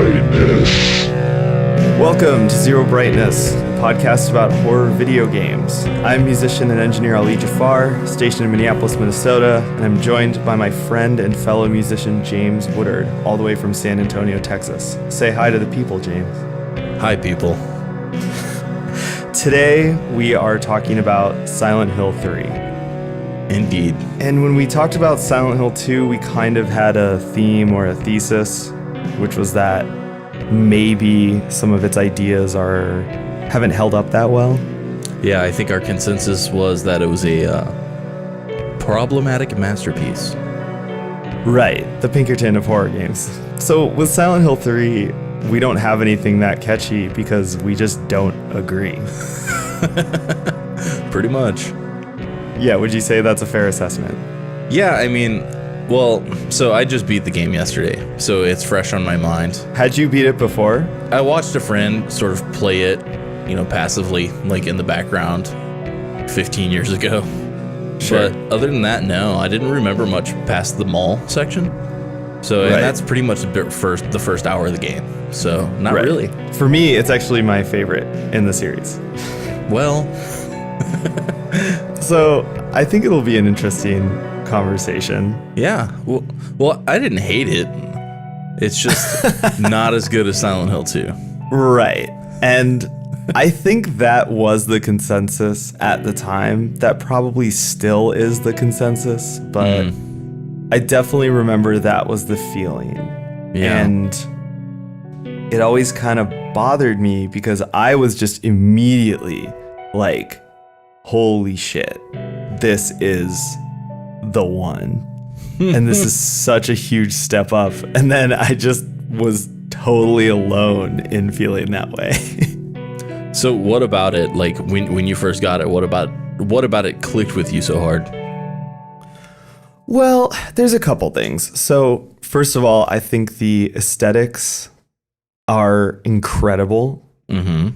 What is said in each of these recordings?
Brightness. Welcome to Zero Brightness, a podcast about horror video games. I'm musician and engineer Ali Jafar, stationed in Minneapolis, Minnesota, and I'm joined by my friend and fellow musician James Woodard, all the way from San Antonio, Texas. Say hi to the people, James. Hi, people. Today, we are talking about Silent Hill 3. Indeed. And when we talked about Silent Hill 2, we kind of had a theme or a thesis, which was that maybe some of its ideas haven't held up that well. Yeah, I think our consensus was that it was a problematic masterpiece. Right, the Pinkerton of horror games. So with Silent Hill 3, we don't have anything that catchy because we just don't agree. Pretty much. Yeah, would you say that's a fair assessment? Yeah, I mean, well, so I just beat the game yesterday, so it's fresh on my mind. Had you beat it before? I watched a friend sort of play it, passively, like in the background 15 years ago. Sure. But other than that, no, I didn't remember much past the mall section. So Right. And that's pretty much the first hour of the game. So not Right. really. For me, it's actually my favorite in the series. Well, So I think it'll be an interesting conversation. yeah. Well, I didn't hate it. It's just not as good as Silent Hill 2. Right. And I think that was the consensus at the time. That probably still is the consensus, but I definitely remember that was the feeling. Yeah. And it always kind of bothered me because I was just immediately like, holy shit, this is the one. And this is such a huge step up. And then I just was totally alone in feeling that way. So what about it? Like when you first got it, what about it clicked with you so hard? Well, there's a couple things. So first of all, I think the aesthetics are incredible. Mm-hmm.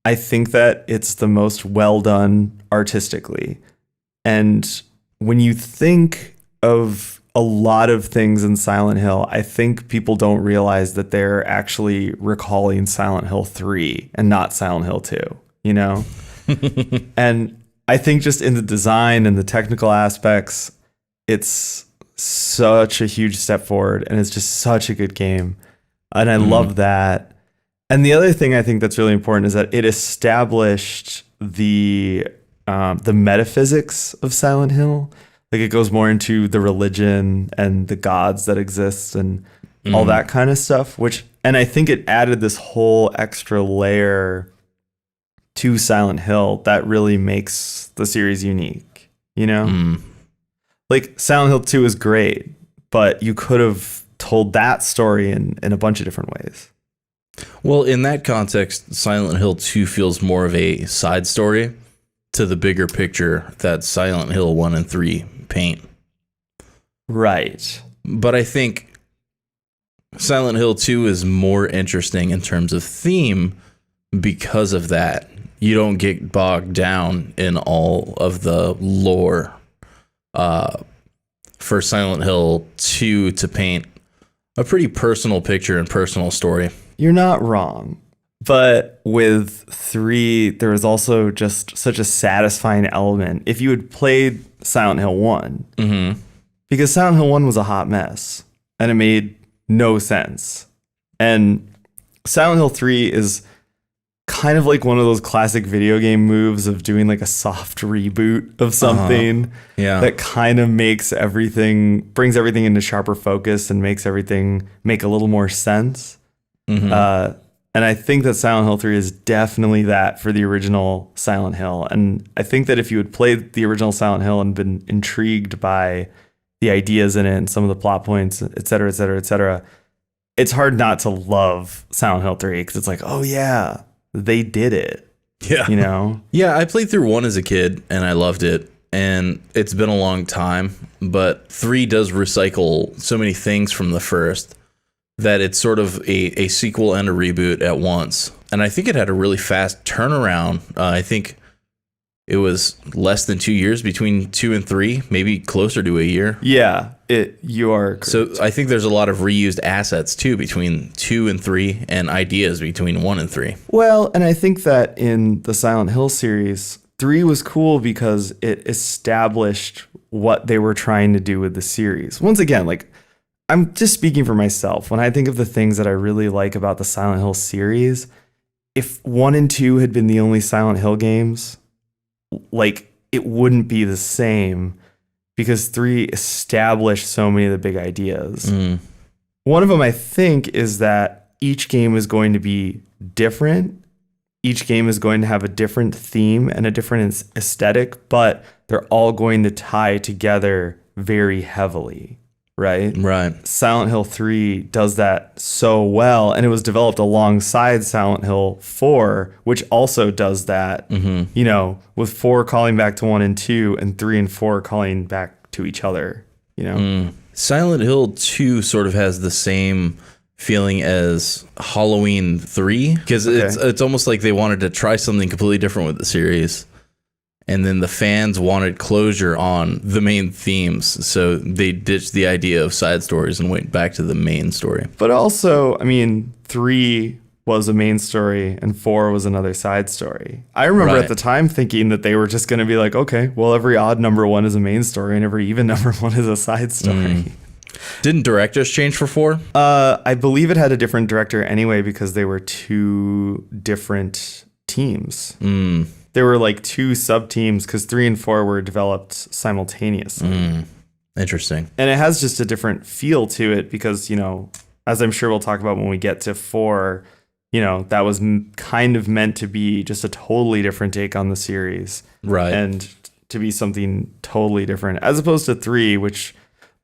I think that it's the most well done artistically. And when you think of a lot of things in Silent Hill, I think people don't realize that they're actually recalling Silent Hill 3 and not Silent Hill 2, you know? And I think just in the design and the technical aspects, it's such a huge step forward and it's just such a good game. And I love that. And the other thing I think that's really important is that it established the metaphysics of Silent Hill. Like it goes more into the religion and the gods that exist and all that kind of stuff, and I think it added this whole extra layer to Silent Hill that really makes the series unique, you know? Like Silent Hill 2 is great, but you could have told that story in a bunch of different ways. Well, in that context, Silent Hill 2 feels more of a side story to the bigger picture that Silent Hill 1 and 3 paint. Right. But I think Silent Hill 2 is more interesting in terms of theme because of that. You don't get bogged down in all of the lore for Silent Hill 2 to paint a pretty personal picture and personal story. You're not wrong. But with 3, there was also just such a satisfying element. If you had played Silent Hill 1, because Silent Hill 1 was a hot mess and it made no sense. And Silent Hill 3 is kind of like one of those classic video game moves of doing like a soft reboot of something that kind of brings everything into sharper focus and makes everything make a little more sense. And I think that Silent Hill 3 is definitely that for the original Silent Hill. And I think that if you had played the original Silent Hill and been intrigued by the ideas in it and some of the plot points, et cetera, et cetera, et cetera, it's hard not to love Silent Hill 3 because it's like, oh yeah, they did it. Yeah. You know? Yeah, I played through 1 as a kid and I loved it. And it's been a long time, but 3 does recycle so many things from the first that it's sort of a sequel and a reboot at once. And I think it had a really fast turnaround. I think it was less than 2 years between 2 and 3, maybe closer to a year. Yeah, You are correct. So I think there's a lot of reused assets too between 2 and 3 and ideas between 1 and 3. Well, and I think that in the Silent Hill series, 3 was cool because it established what they were trying to do with the series. Once again, like, I'm just speaking for myself. When I think of the things that I really like about the Silent Hill series, if 1 and 2 had been the only Silent Hill games, like, it wouldn't be the same because 3 established so many of the big ideas. One of them, I think, is that each game is going to be different. Each game is going to have a different theme and a different aesthetic, but they're all going to tie together very heavily, right? Right. Silent Hill 3 does that so well, and it was developed alongside Silent Hill 4, which also does that, you know, with 4 calling back to 1 and 2, and 3 and 4 calling back to each other, you know? Silent Hill 2 sort of has the same feeling as Halloween 3, because it's almost like they wanted to try something completely different with the series. And then the fans wanted closure on the main themes, so they ditched the idea of side stories and went back to the main story. But also, I mean, 3 was a main story and 4 was another side story. I remember at the time thinking that they were just going to be like, okay, well, every odd number 1 is a main story and every even number 1 is a side story. Didn't directors change for 4? I believe it had a different director anyway because they were 2 different teams. There were like 2 sub-teams because 3 and 4 were developed simultaneously. Interesting. And it has just a different feel to it because, you know, as I'm sure we'll talk about when we get to 4, you know, that was kind of meant to be just a totally different take on the series. Right. And to be something totally different as opposed to 3, which,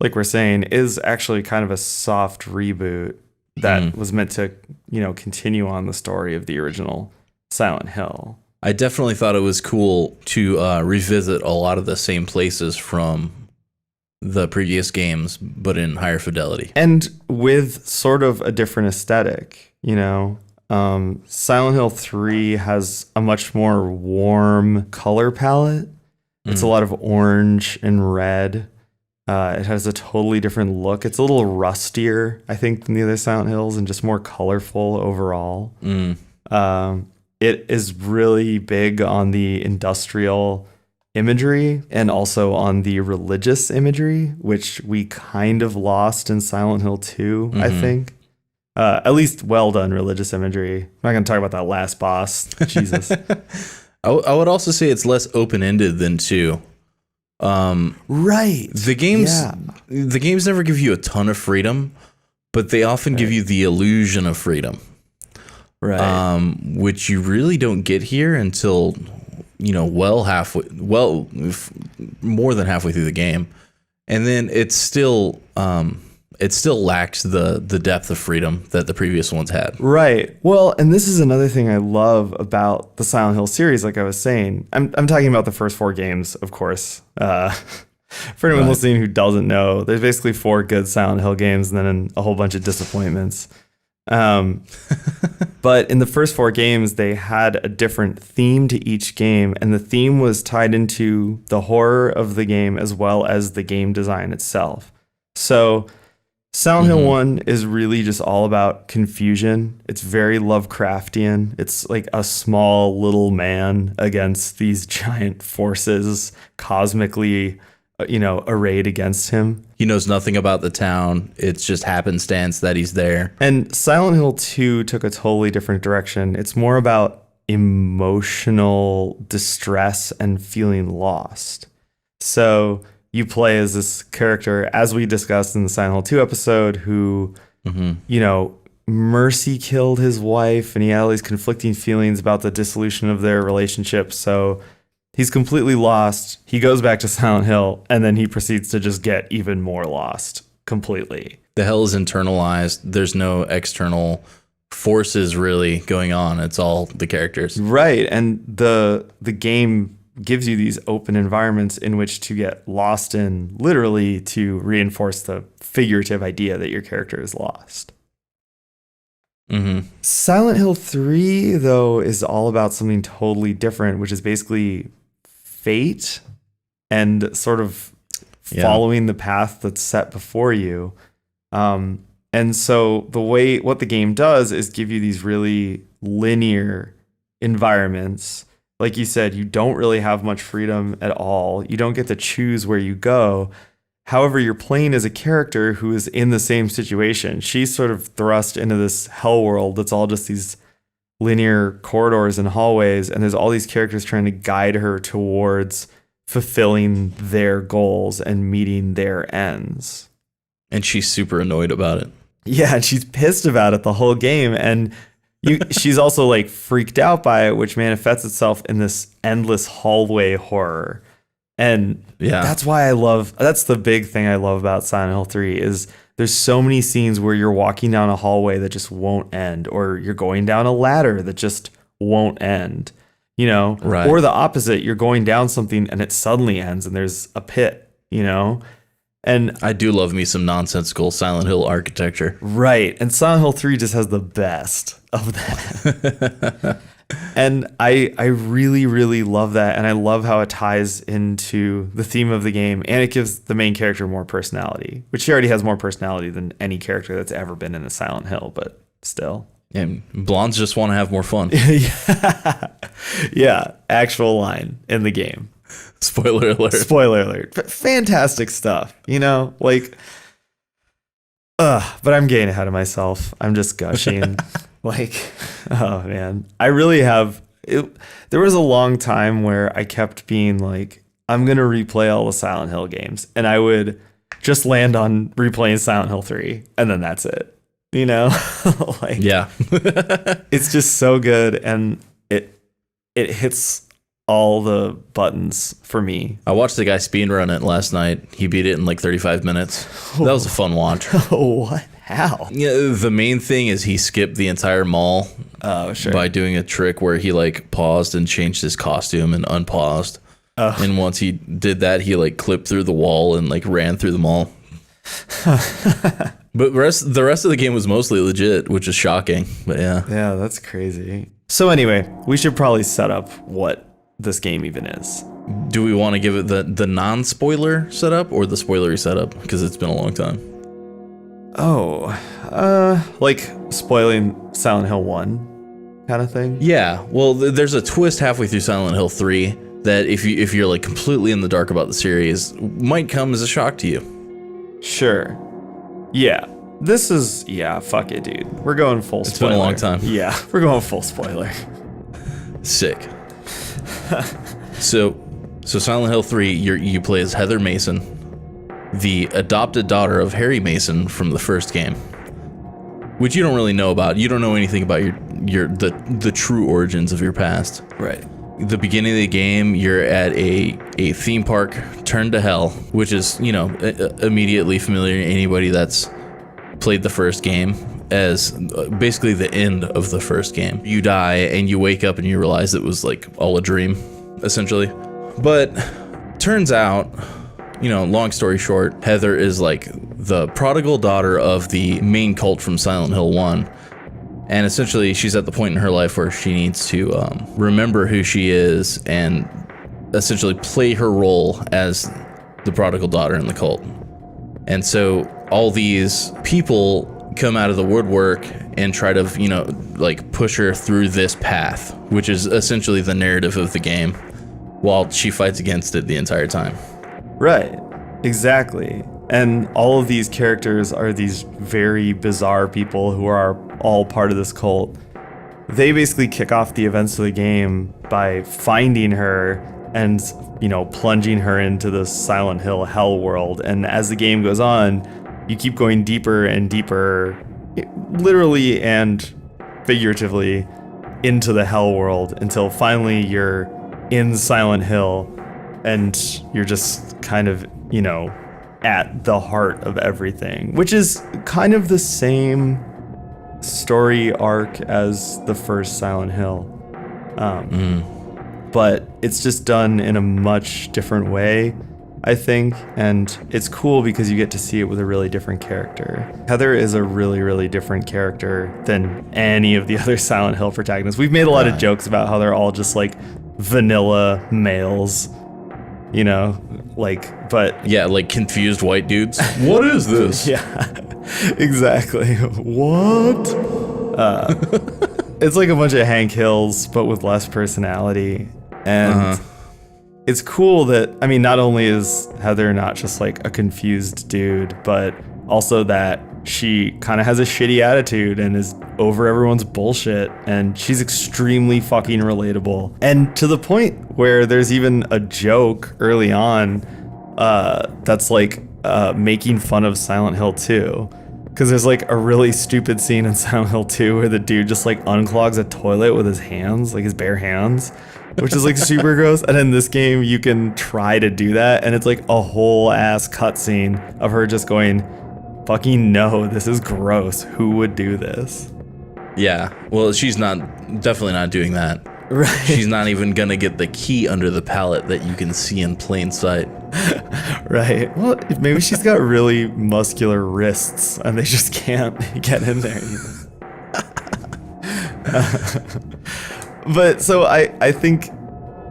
like we're saying, is actually kind of a soft reboot that was meant to, you know, continue on the story of the original Silent Hill. I definitely thought it was cool to revisit a lot of the same places from the previous games, but in higher fidelity. And with sort of a different aesthetic, you know. Silent Hill 3 has a much more warm color palette. It's a lot of orange and red. It has a totally different look. It's a little rustier, I think, than the other Silent Hills and just more colorful overall. It is really big on the industrial imagery and also on the religious imagery, which we kind of lost in Silent Hill 2, I think. At least well done religious imagery. I'm not going to talk about that last boss. Jesus. I would also say it's less open-ended than 2. Right. The games never give you a ton of freedom, but they often give you the illusion of freedom. Right. Which you really don't get here until, you know, more than halfway through the game. And then it still lacks the depth of freedom that the previous ones had. Right. Well, and this is another thing I love about the Silent Hill series, like I was saying. I'm talking about the first 4 games, of course. For anyone listening who doesn't know, there's basically 4 good Silent Hill games and then a whole bunch of disappointments. But in the first 4 games, they had a different theme to each game, and the theme was tied into the horror of the game as well as the game design itself. So Silent Hill 1 is really just all about confusion. It's very Lovecraftian. It's like a small little man against these giant forces cosmically, you know, arrayed against him. He knows nothing about the town. It's just happenstance that he's there. And Silent Hill 2 took a totally different direction. It's more about emotional distress and feeling lost. So you play as this character, as we discussed in the Silent Hill 2 episode, who, you know, mercy killed his wife, and he had all these conflicting feelings about the dissolution of their relationship. So he's completely lost. He goes back to Silent Hill, and then he proceeds to just get even more lost completely. The hell is internalized. There's no external forces really going on. It's all the characters. Right. And the game gives you these open environments in which to get lost in, literally to reinforce the figurative idea that your character is lost. Silent Hill 3, though, is all about something totally different, which is basically fate and sort of following the path that's set before you. And so what the game does is give you these really linear environments. Like you said, you don't really have much freedom at all. You don't get to choose where you go. However, you're playing as a character who is in the same situation. She's sort of thrust into this hell world that's all just these linear corridors and hallways, and there's all these characters trying to guide her towards fulfilling their goals and meeting their ends. And she's super annoyed about it. Yeah, and she's pissed about it the whole game. And she's also like freaked out by it, which manifests itself in this endless hallway horror. And that's why that's the big thing I love about Silent Hill 3 is there's so many scenes where you're walking down a hallway that just won't end, or you're going down a ladder that just won't end, right. Or the opposite, you're going down something and it suddenly ends and there's a pit, And I do love me some nonsensical Silent Hill architecture. Right. And Silent Hill 3 just has the best of that. And I really, really love that. And I love how it ties into the theme of the game. And it gives the main character more personality, which she already has more personality than any character that's ever been in a Silent Hill, but still. And blondes just want to have more fun. Yeah. Actual line in the game. Spoiler alert. Spoiler alert. But fantastic stuff, but I'm getting ahead of myself. I'm just gushing. Oh man, I really have it. There was a long time where I kept being like, I'm going to replay all the Silent Hill games, and I would just land on replaying Silent Hill 3, and then that's it. Yeah. It's just so good, and it hits all the buttons for me. I watched the guy speedrun it last night. He beat it in like 35 minutes. That was a fun watch. What? How? Yeah, the main thing is he skipped the entire mall. Oh, sure. By doing a trick where he like paused and changed his costume and unpaused. And once he did that, he like clipped through the wall and like ran through the mall. But the rest of the game was mostly legit, which is shocking. But yeah. Yeah, that's crazy. So anyway, we should probably set up what this game even is. Do we want to give it the non-spoiler setup or the spoilery setup? Because it's been a long time. Like spoiling Silent Hill 1 kind of thing? Yeah. Well, there's a twist halfway through Silent Hill 3 that if you're like completely in the dark about the series, might come as a shock to you. Sure. Yeah. Fuck it, dude. We're going full spoiler. It's been a long time. Yeah, we're going full spoiler. Sick. So Silent Hill 3, you play as Heather Mason, the adopted daughter of Harry Mason from the first game, which you don't really know about. You don't know anything about the true origins of your past. Right. The beginning of the game, you're at a theme park turned to hell, which is, immediately familiar to anybody that's played the first game as basically the end of the first game. You die and you wake up and you realize it was like all a dream, essentially. But turns out, long story short, Heather is like the prodigal daughter of the main cult from Silent Hill 1. And essentially, she's at the point in her life where she needs to remember who she is and essentially play her role as the prodigal daughter in the cult. And so all these people come out of the woodwork and try to, push her through this path, which is essentially the narrative of the game, while she fights against it the entire time. Right. Exactly. And all of these characters are these very bizarre people who are all part of this cult. They basically kick off the events of the game by finding her and, plunging her into the Silent Hill hell world. And as the game goes on, you keep going deeper and deeper, literally and figuratively, into the hell world until finally you're in Silent Hill and you're just kind of, at the heart of everything, which is kind of the same story arc as the first Silent Hill. But it's just done in a much different way, I think, and it's cool because you get to see it with a really different character. Heather is a really, really different character than any of the other Silent Hill protagonists. We've made a lot of jokes about how they're all just like vanilla males, you know, like, but Yeah, like confused white dudes. What is this? yeah, exactly. What? It's like a bunch of Hank Hills, but with less personality. And it's cool that, I mean, not only is Heather not just like a confused dude, but also that she kind of has a shitty attitude and is over everyone's bullshit. And she's extremely fucking relatable. And to the point where there's even a joke early on that's like making fun of Silent Hill 2. Because there's like a really stupid scene in Silent Hill 2 where the dude just like unclogs a toilet with his hands, like his bare hands, which is like super gross. And in this game, you can try to do that, and it's like a whole ass cutscene of her just going, fucking no, this is gross. Who would do this? Yeah. Well, she's definitely not doing that. Right. She's not even gonna get the key under the pallet that you can see in plain sight. Right. Well, maybe she's got really muscular wrists and they just can't get in there either. But so I think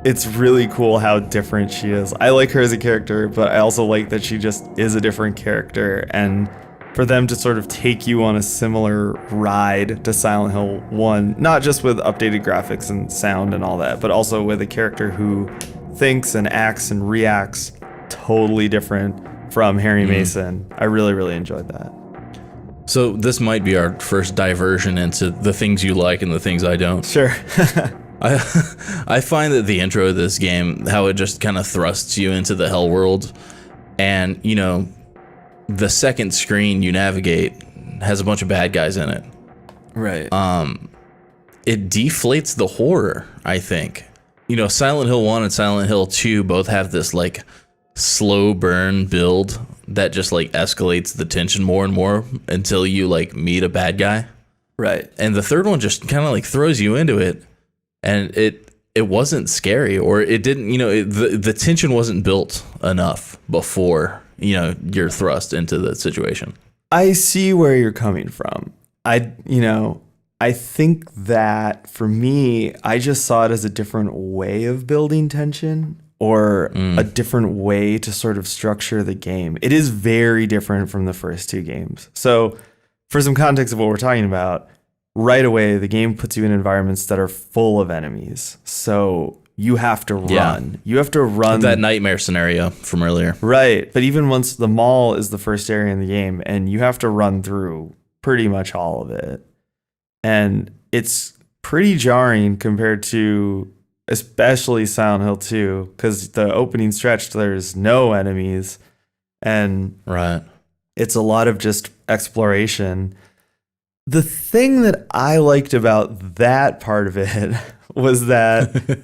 it's really cool how different she is. I like her as a character, but I also like that she just is a different character. And for them to sort of take you on a similar ride to Silent Hill 1, not just with updated graphics and sound and all that, but also with a character who thinks and acts and reacts totally different from Harry Mason. I really, really enjoyed that. So this might be our first diversion into the things you like and the things I don't. Sure. I find that the intro of this game, how it just kind of thrusts you into the hell world, and you know, the second screen you navigate has a bunch of bad guys in it. Right. It deflates the horror, I think. You know, Silent Hill 1 and Silent Hill 2 both have this like slow burn build that just like escalates the tension more and more until you like meet a bad guy. Right. And the third one just kind of like throws you into it, and it wasn't scary, or it didn't, you know, the tension wasn't built enough before, you know, you're thrust into the situation. I see where you're coming from. I think that for me, I just saw it as a different way of building tension, or a different way to sort of structure the game. It is very different from the first two games. So for some context of what we're talking about, right away, the game puts you in environments that are full of enemies. So you have to run. Yeah. You have to run. That nightmare scenario from earlier. Right. But even once the mall is the first area in the game, and you have to run through pretty much all of it. And it's pretty jarring compared to especially Silent Hill 2, because the opening stretch, there's no enemies. And right, it's a lot of just exploration. The thing that I liked about that part of it was that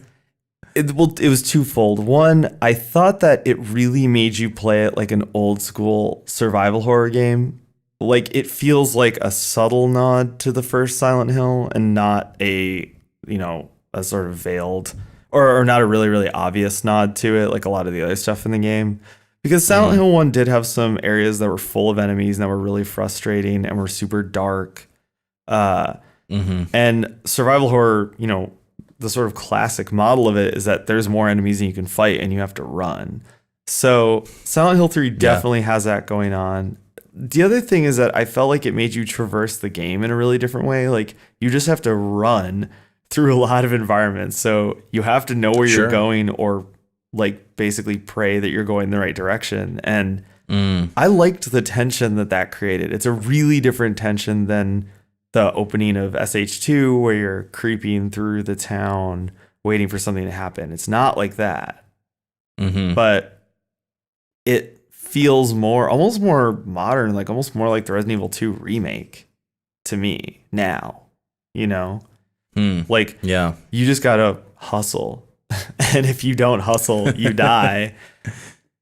it was twofold. One, I thought that it really made you play it like an old school survival horror game. Like, it feels like a subtle nod to the first Silent Hill and not a sort of veiled or not a really, really obvious nod to it, like a lot of the other stuff in the game. Because Silent Hill 1 did have some areas that were full of enemies and that were really frustrating and were super dark. And survival horror, you know, the sort of classic model of it is that there's more enemies than you can fight and you have to run. So Silent Hill 3 definitely has that going on. The other thing is that I felt like it made you traverse the game in a really different way. Like, you just have to run through a lot of environments. So you have to know where you're going, or like basically pray that you're going the right direction. And I liked the tension that created. It's a really different tension than the opening of SH2 where you're creeping through the town waiting for something to happen. It's not like that. But it feels almost more modern, like almost more like the Resident Evil 2 remake to me now, you know? Like, you just gotta hustle. And if you don't hustle, you die.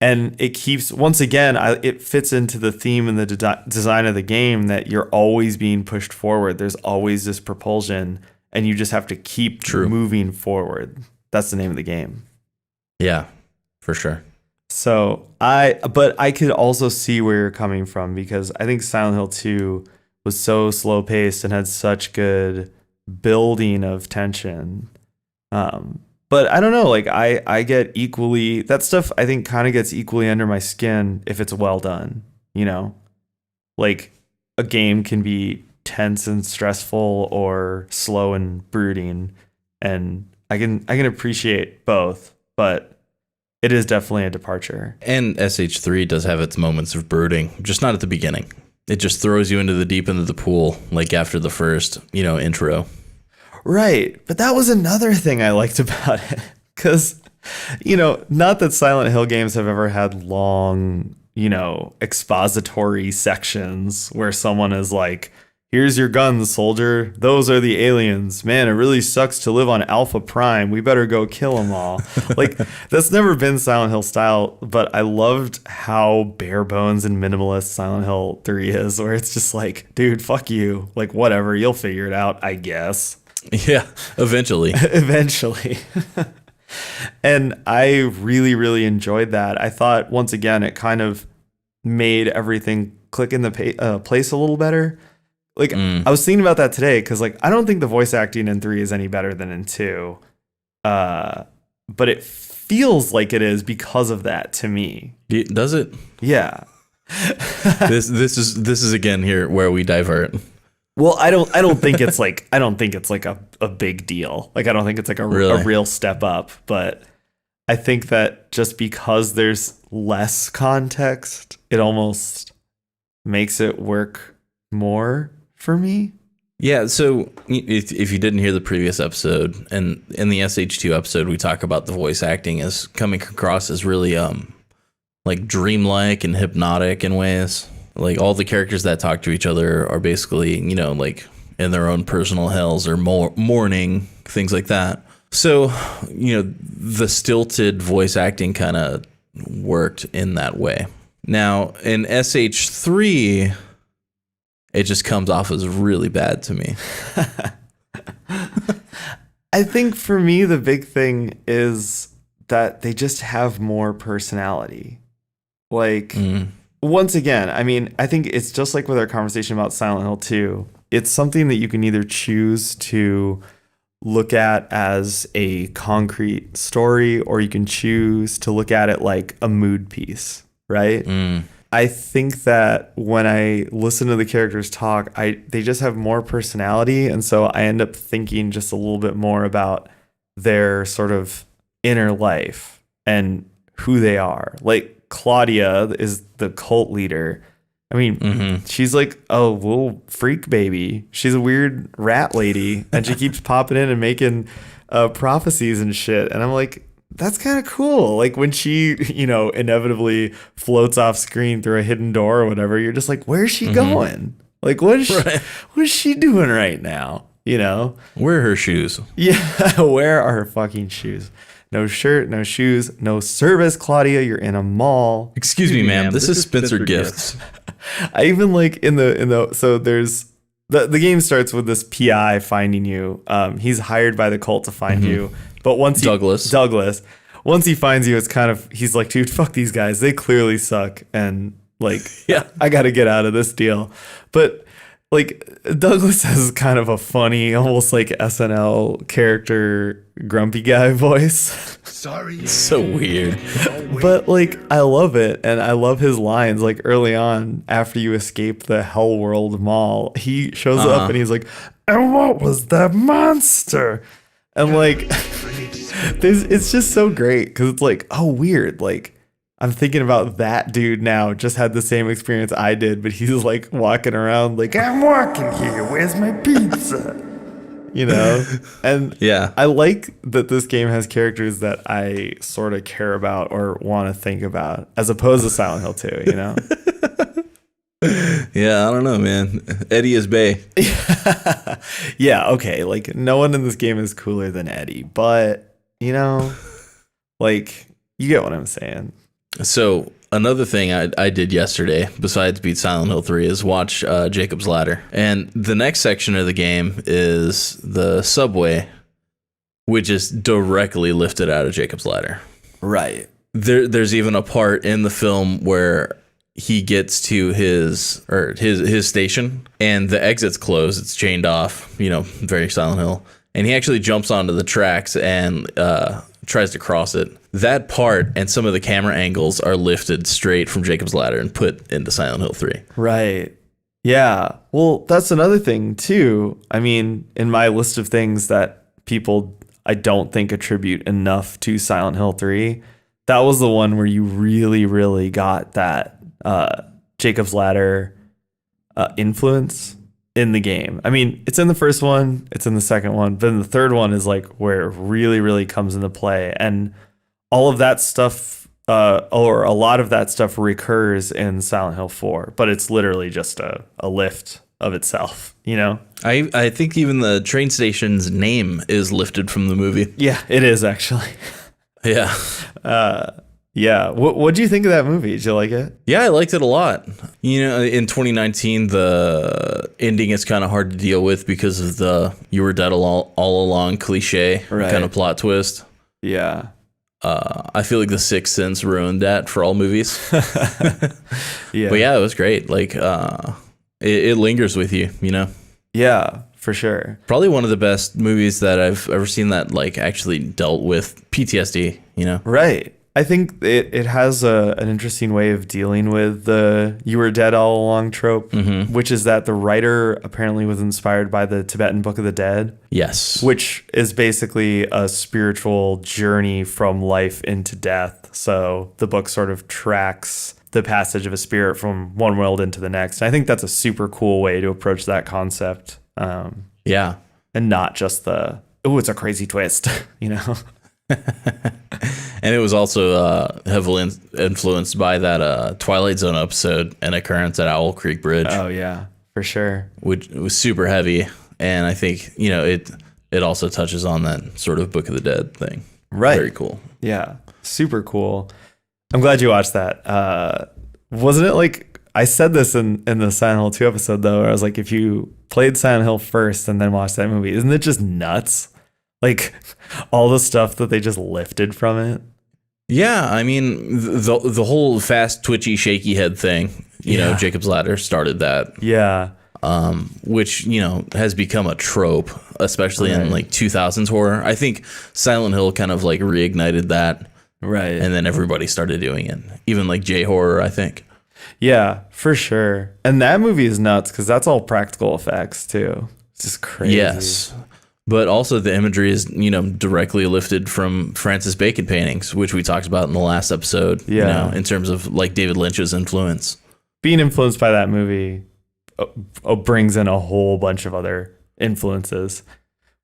And it keeps, once again, it fits into the theme and the design of the game that you're always being pushed forward. There's always this propulsion, and you just have to keep moving forward. That's the name of the game. Yeah, for sure. So but I could also see where you're coming from, because I think Silent Hill 2 was so slow paced and had such good building of tension. But I don't know, like I get equally that stuff I think kind of gets equally under my skin if it's well done, you know? Like a game can be tense and stressful or slow and brooding, and I can appreciate both, but it is definitely a departure. And SH3 does have its moments of brooding, just not at the beginning. It just throws you into the deep end of the pool, like after the first, intro. Right. But that was another thing I liked about it. Because, not that Silent Hill games have ever had long, expository sections where someone is like, here's your guns, soldier. Those are the aliens. Man, it really sucks to live on Alpha Prime. We better go kill them all. Like, that's never been Silent Hill style, but I loved how bare bones and minimalist Silent Hill 3 is, where it's just like, dude, fuck you. Like, whatever. You'll figure it out, I guess. Yeah, eventually. Eventually. And I really, really enjoyed that. I thought, once again, it kind of made everything click in the place a little better. Like, I was thinking about that today because, like, I don't think the voice acting in 3 is any better than in 2. But it feels like it is because of that to me. Does it? Yeah. This is again here where we divert. Well, I don't think it's like a big deal. Like, I don't think it's like a real step up, but I think that just because there's less context, it almost makes it work more for me. Yeah, so if you didn't hear the previous episode, and in the SH2 episode, we talk about the voice acting as coming across as really like dreamlike and hypnotic in ways. Like, all the characters that talk to each other are basically, like in their own personal hells or mourning, things like that. So, the stilted voice acting kind of worked in that way. Now, in SH3, it just comes off as really bad to me. I think for me, the big thing is that they just have more personality. Like, once again, I mean, I think it's just like with our conversation about Silent Hill 2. It's something that you can either choose to look at as a concrete story, or you can choose to look at it like a mood piece, right? I think that when I listen to the characters talk, they just have more personality, and so I end up thinking just a little bit more about their sort of inner life and who they are. Like, Claudia is the cult leader. I mean, she's like a little freak baby. She's a weird rat lady, and she keeps popping in and making prophecies and shit. And I'm like, that's kind of cool. Like, when she, inevitably floats off screen through a hidden door or whatever, you're just like, where's she going? Like, what is she doing right now? Where are her shoes? Yeah, where are her fucking shoes? No shirt, no shoes, no service, Claudia. You're in a mall. Excuse me, ma'am. This is Spencer Gifts. I even like in the so there's the game starts with this PI finding you. He's hired by the cult to find you, but once Douglas, once he finds you, it's kind of, he's like, dude, fuck these guys. They clearly suck, and like, yeah, I got to get out of this deal. But like, Douglas has kind of a funny, almost like SNL character, grumpy guy voice. Sorry. It's so weird. But like, I love it. And I love his lines. Like, early on, after you escape the Hell World Mall, he shows up and he's like, and what was that monster? And like, it's just so great because it's like, oh, weird. Like, I'm thinking about that dude now, just had the same experience I did, but he's like walking around like, I'm walking here. Where's my pizza? And yeah, I like that this game has characters that I sort of care about or want to think about, as opposed to Silent Hill 2, Yeah, I don't know, man. Eddie is Bay. Yeah, okay. Like, no one in this game is cooler than Eddie, but, like, you get what I'm saying. So another thing I did yesterday, besides beat Silent Hill 3, is watch Jacob's Ladder. And the next section of the game is the subway, which is directly lifted out of Jacob's Ladder. Right. There's even a part in the film where he gets to his station and the exit's closed. It's chained off, very Silent Hill. and he actually jumps onto the tracks and tries to cross it. That part and some of the camera angles are lifted straight from Jacob's Ladder and put into Silent Hill 3. Right. Yeah. Well, that's another thing too. I mean, in my list of things that people I don't think attribute enough to Silent Hill 3, that was the one where you really, really got that Jacob's Ladder influence in the game. I mean, it's in the first one, it's in the second one, but then the third one is like where it really, really comes into play. And all of that stuff, or a lot of that stuff recurs in Silent Hill 4, but it's literally just a lift of itself, you know? I think even the train station's name is lifted from the movie. Yeah, it is actually. Yeah. Yeah. What do you think of that movie? Did you like it? Yeah, I liked it a lot. You know, in 2019, the ending is kind of hard to deal with because of the "you were dead all along" cliche kind of plot twist. Yeah. I feel like The Sixth Sense ruined that for all movies. Yeah. But yeah, it was great. Like, it lingers with you, you know? Yeah, for sure. Probably one of the best movies that I've ever seen that like actually dealt with PTSD, you know? Right. I think it has an interesting way of dealing with the "you were dead all along" trope, which is that the writer apparently was inspired by the Tibetan Book of the Dead. Yes. Which is basically a spiritual journey from life into death. So the book sort of tracks the passage of a spirit from one world into the next. And I think that's a super cool way to approach that concept. Yeah. And not just it's a crazy twist, you know? And it was also heavily influenced by that Twilight Zone episode, An Occurrence at Owl Creek Bridge. Oh, yeah, for sure. Which was super heavy. And I think, you know, it also touches on that sort of Book of the Dead thing. Right. Very cool. Yeah, super cool. I'm glad you watched that. Wasn't it like, I said this in the Silent Hill 2 episode, though, where I was like, if you played Silent Hill first and then watched that movie, isn't it just nuts? Like, all the stuff that they just lifted from it. Yeah, I mean, the whole fast, twitchy, shaky head thing, you know, Jacob's Ladder started that. Yeah. Which, you know, has become a trope, especially in like 2000s horror. I think Silent Hill kind of like reignited that. Right. And then everybody started doing it. Even like J-horror, I think. Yeah, for sure. And that movie is nuts because that's all practical effects too. It's just crazy. Yes. But also the imagery is, you know, directly lifted from Francis Bacon paintings, which we talked about in the last episode. Yeah. You know, in terms of like David Lynch's influence. Being influenced by that movie brings in a whole bunch of other influences,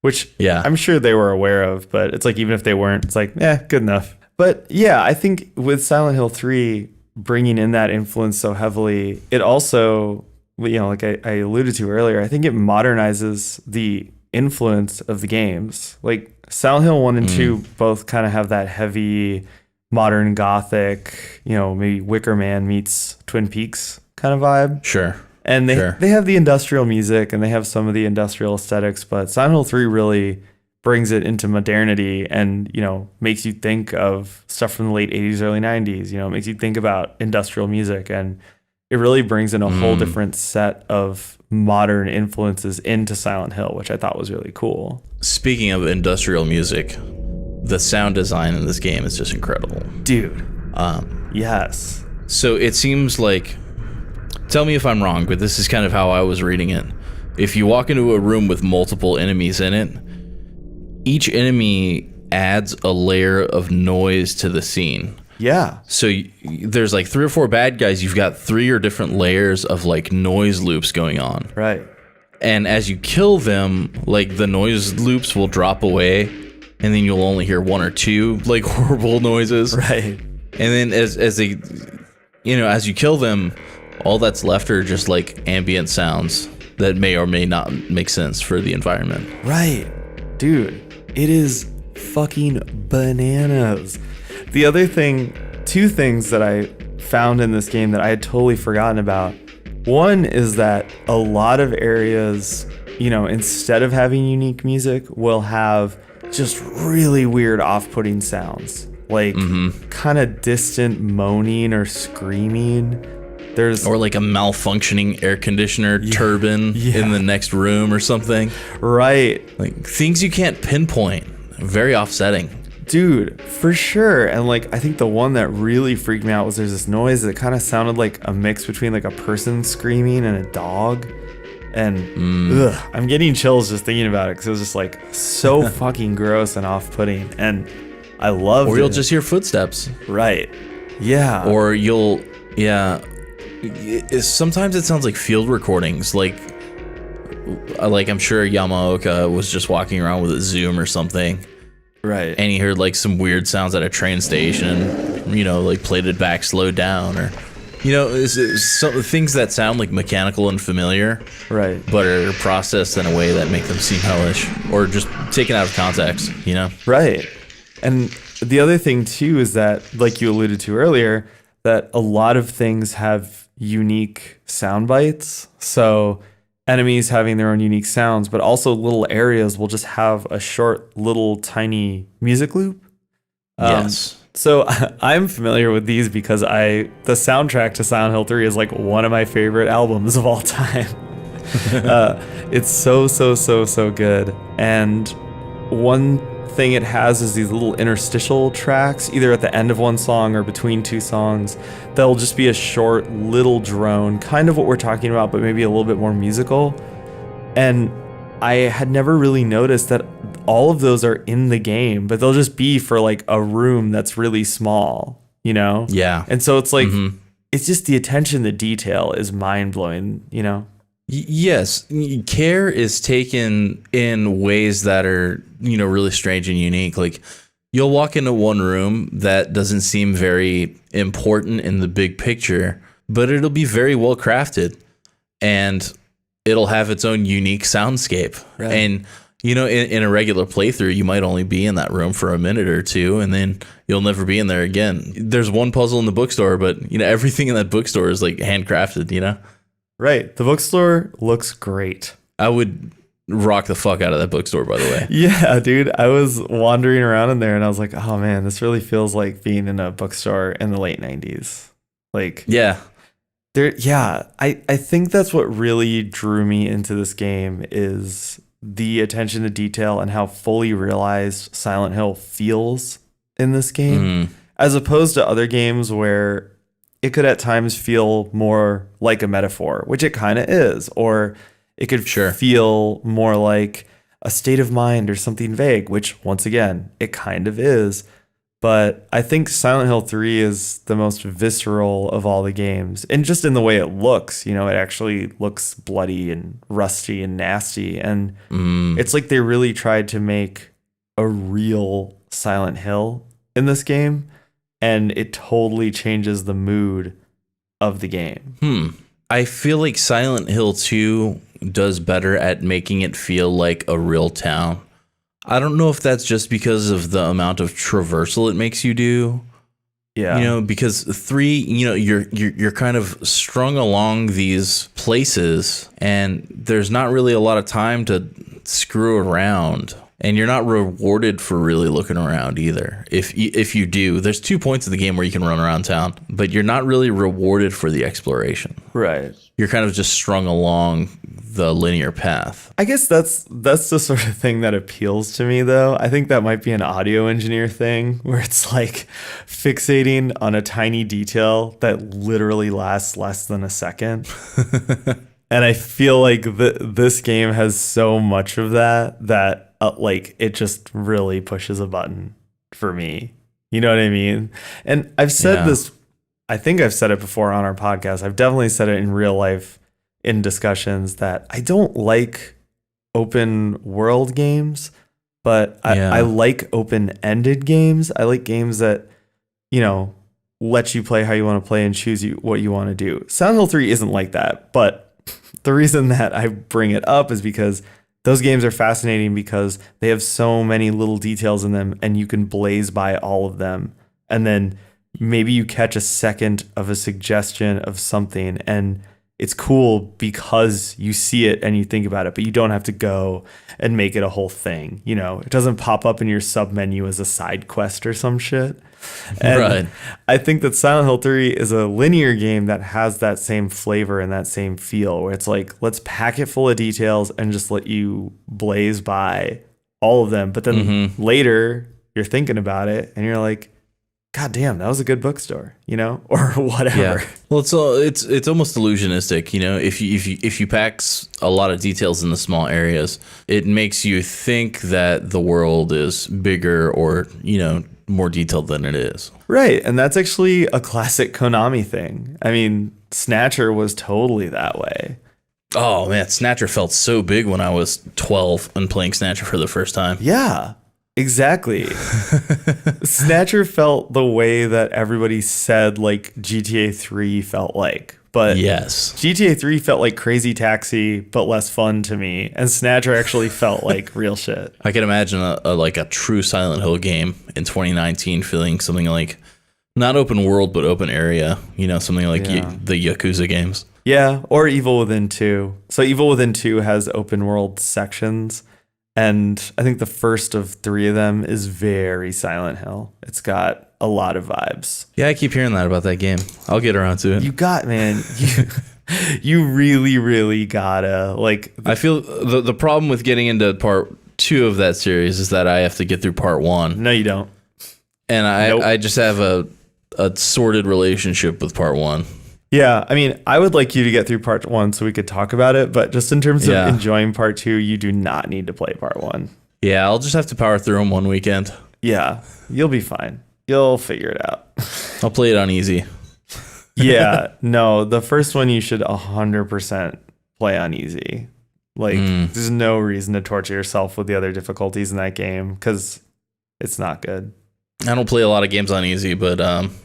which I'm sure they were aware of. But it's like, even if they weren't, it's like, good enough. But yeah, I think with Silent Hill 3 bringing in that influence so heavily, it also, you know, like I alluded to earlier, I think it modernizes the influence of the games. Like Silent Hill 1 and 2 both kind of have that heavy modern gothic, you know, maybe Wicker Man meets Twin Peaks kind of vibe. Sure. And they have the industrial music and they have some of the industrial aesthetics, but Silent Hill 3 really brings it into modernity and, you know, makes you think of stuff from the late 80s, early 90s, you know, makes you think about industrial music, and it really brings in a whole different set of modern influences into Silent Hill, which I thought was really cool. Speaking of industrial music, the sound design in this game is just incredible. Dude. Yes. So it seems like, tell me if I'm wrong, but this is kind of how I was reading it. If you walk into a room with multiple enemies in it, each enemy adds a layer of noise to the scene. Yeah. So there's like 3 or 4 bad guys. You've got 3 or different layers of like noise loops going on. Right. And as you kill them, like the noise loops will drop away, and then you'll only hear 1 or 2 like horrible noises. Right. And then as they, you know, as you kill them, all that's left are just like ambient sounds that may or may not make sense for the environment. Right. Dude, it is fucking bananas. The other thing, 2 things that I found in this game that I had totally forgotten about. One is that a lot of areas, you know, instead of having unique music, will have just really weird off-putting sounds. Like kind of distant moaning or screaming. Or like a malfunctioning air conditioner turbine in the next room or something. Right. Like things you can't pinpoint. Very offsetting. Dude, for sure. And like, I think the one that really freaked me out was there's this noise that kind of sounded like a mix between like a person screaming and a dog. And I'm getting chills just thinking about it because it was just like so fucking gross and off-putting. And I loved it. Or you'll just hear footsteps. Right. Yeah. Or sometimes it sounds like field recordings. Like I'm sure Yamaoka was just walking around with a Zoom or something. Right. And he heard like some weird sounds at a train station, like played it back, slowed down, or, some things that sound like mechanical and familiar. Right. But are processed in a way that make them seem hellish or just taken out of context, Right. And the other thing too is that, like you alluded to earlier, that a lot of things have unique sound bites. So enemies having their own unique sounds, but also little areas will just have a short, little, tiny music loop. Yes. So I'm familiar with these because the soundtrack to Silent Hill 3 is like one of my favorite albums of all time. It's so good. And one thing it has is these little interstitial tracks, either at the end of one song or between two songs. That'll just be a short little drone, kind of what we're talking about, but maybe a little bit more musical. And I had never really noticed that all of those are in the game, but they'll just be for like a room that's really small, Yeah. And so it's like, it's just the attention to detail is mind blowing, Yes, care is taken in ways that are, really strange and unique. Like you'll walk into one room that doesn't seem very important in the big picture, but it'll be very well crafted and it'll have its own unique soundscape. Right. And, in a regular playthrough, you might only be in that room for a minute or two and then you'll never be in there again. There's one puzzle in the bookstore, but, everything in that bookstore is like handcrafted, Right. The bookstore looks great. I would rock the fuck out of that bookstore, by the way. Yeah, dude. I was wandering around in there and I was like, oh man, this really feels like being in a bookstore in the late 90s. Like, yeah. I think that's what really drew me into this game is the attention to detail and how fully realized Silent Hill feels in this game, as opposed to other games where it could at times feel more like a metaphor, which it kind of is, or it could feel more like a state of mind or something vague, which once again, it kind of is. But I think Silent Hill 3 is the most visceral of all the games. And just in the way it looks, it actually looks bloody and rusty and nasty. And it's like they really tried to make a real Silent Hill in this game. And it totally changes the mood of the game. I feel like Silent Hill 2 does better at making it feel like a real town. I don't know if that's just because of the amount of traversal it makes you do. Yeah. Because 3, you're kind of strung along these places and there's not really a lot of time to screw around. And you're not rewarded for really looking around either. If you do, there's 2 points of the game where you can run around town, but you're not really rewarded for the exploration. Right. You're kind of just strung along the linear path. I guess that's the sort of thing that appeals to me, though. I think that might be an audio engineer thing where it's like fixating on a tiny detail that literally lasts less than a second. And I feel like this game has so much of that like it just really pushes a button for me. You know what I mean? And I've said this, I think I've said it before on our podcast. I've definitely said it in real life in discussions that I don't like open world games, but I like open-ended games. I like games that, let you play how you want to play and choose what you want to do. Silent Hill 3 isn't like that, but the reason that I bring it up is because those games are fascinating because they have so many little details in them and you can blaze by all of them. And then maybe you catch a second of a suggestion of something and it's cool because you see it and you think about it, but you don't have to go and make it a whole thing. You know, it doesn't pop up in your sub menu as a side quest or some shit. And Right. I think that Silent Hill 3 is a linear game that has that same flavor and that same feel where it's like, let's pack it full of details and just let you blaze by all of them. But then later you're thinking about it and you're like, God damn, that was a good bookstore, you know, or whatever. Yeah. Well, it's almost illusionistic, you know. If you pack a lot of details in the small areas, it makes you think that the world is bigger or, you know, more detailed than it is. Right, and that's actually a classic Konami thing. I mean, Snatcher was totally that way. Oh man, Snatcher felt so big when I was 12 and playing Snatcher for the first time. Yeah. Exactly. Snatcher felt the way that everybody said like GTA 3 felt like. But yes, GTA 3 felt like Crazy Taxi, but less fun to me. And Snatcher actually felt like real shit. I can imagine a true Silent Hill game in 2019 feeling something like not open world, but open area. You know, something like the Yakuza games. Yeah, or Evil Within 2. So Evil Within 2 has open world sections. And I think the first of 3 of them is very Silent Hill. It's got a lot of vibes. Yeah, I keep hearing that about that game. I'll get around to it. You really, really gotta like. I feel the problem with getting into part 2 of that series is that I have to get through part 1. No, you don't. And I just have a sordid relationship with part 1. Yeah, I mean, I would like you to get through part 1 so we could talk about it, but just in terms of enjoying part 2, you do not need to play part 1. Yeah, I'll just have to power through them one weekend. Yeah, you'll be fine. You'll figure it out. I'll play it on easy. Yeah, no, the first one you should 100% play on easy. Like, there's no reason to torture yourself with the other difficulties in that game because it's not good. I don't play a lot of games on easy, but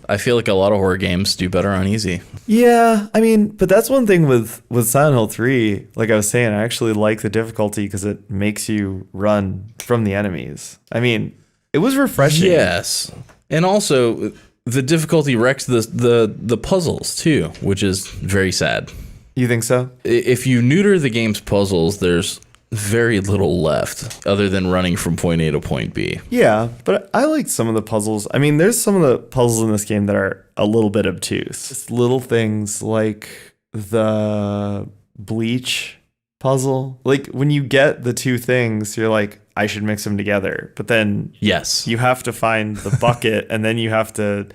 I feel like a lot of horror games do better on easy. Yeah, I mean, but that's one thing with Silent Hill 3. Like I was saying, I actually like the difficulty because it makes you run from the enemies. I mean, it was refreshing. Yes, and also the difficulty wrecks the puzzles too, which is very sad. You think so? If you neuter the game's puzzles, there's very little left other than running from point A to point B. Yeah, but I liked some of the puzzles. I mean, there's some of the puzzles in this game that are a little bit obtuse. Just little things like the bleach puzzle. Like when you get the two things, you're like, I should mix them together. But then you have to find the bucket and then you have to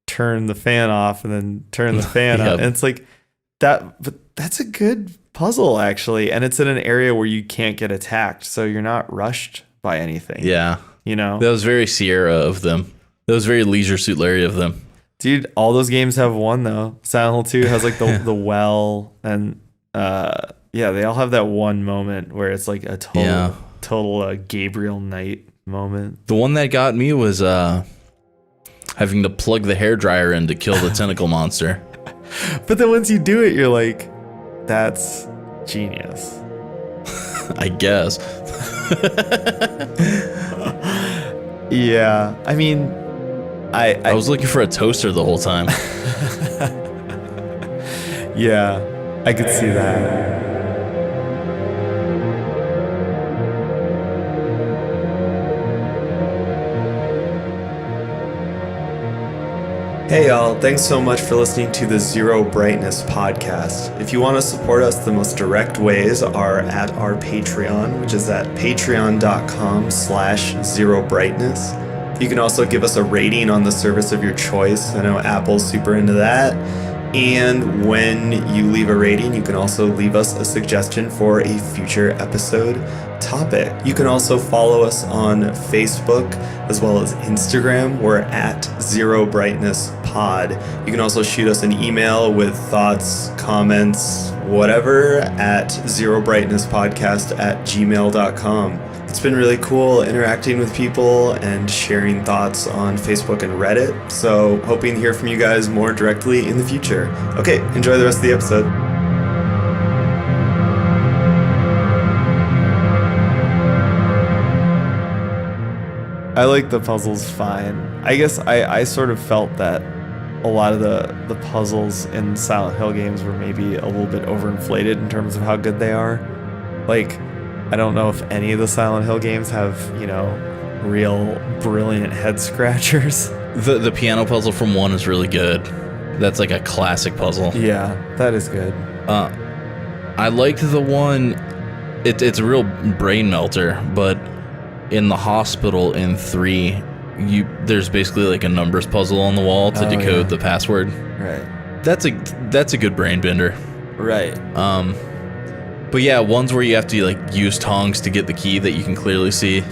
turn the fan off and then turn the fan on. And it's like that, but that's a good puzzle actually, and it's in an area where you can't get attacked, so you're not rushed by anything. Yeah, you know, that was very Sierra of them. That was very Leisure Suit Larry of them. Dude, all those games have one though. Silent Hill 2 has like the well, and they all have that one moment where it's like a total Gabriel Knight moment. The one that got me was having to plug the hairdryer in to kill the tentacle monster. But then once you do it, you're like, that's genius. I guess. Yeah, I mean, I was looking for a toaster the whole time. Yeah, I could see that. Hey y'all, thanks so much for listening to the Zero Brightness podcast. If you want to support us, the most direct ways are at our Patreon, which is at patreon.com/zerobrightness. You can also give us a rating on the service of your choice. I know Apple's super into that. And when you leave a rating, you can also leave us a suggestion for a future episode topic. You can also follow us on Facebook as well as Instagram. We're at Zero Brightness Pod. You can also shoot us an email with thoughts, comments, whatever at zerobrightnesspodcast@gmail.com. It's been really cool interacting with people and sharing thoughts on Facebook and Reddit. So hoping to hear from you guys more directly in the future. Okay, enjoy the rest of the episode. I like the puzzles fine. I guess I sort of felt that a lot of the puzzles in Silent Hill games were maybe a little bit overinflated in terms of how good they are. Like, I don't know if any of the Silent Hill games have, real brilliant head scratchers. The piano puzzle from 1 is really good. That's like a classic puzzle. Yeah, that is good. I liked the one. It's a real brain melter, but in the hospital in 3, there's basically like a numbers puzzle on the wall to decode the password. Right. That's a good brain bender. Right. But yeah, ones where you have to like use tongs to get the key that you can clearly see.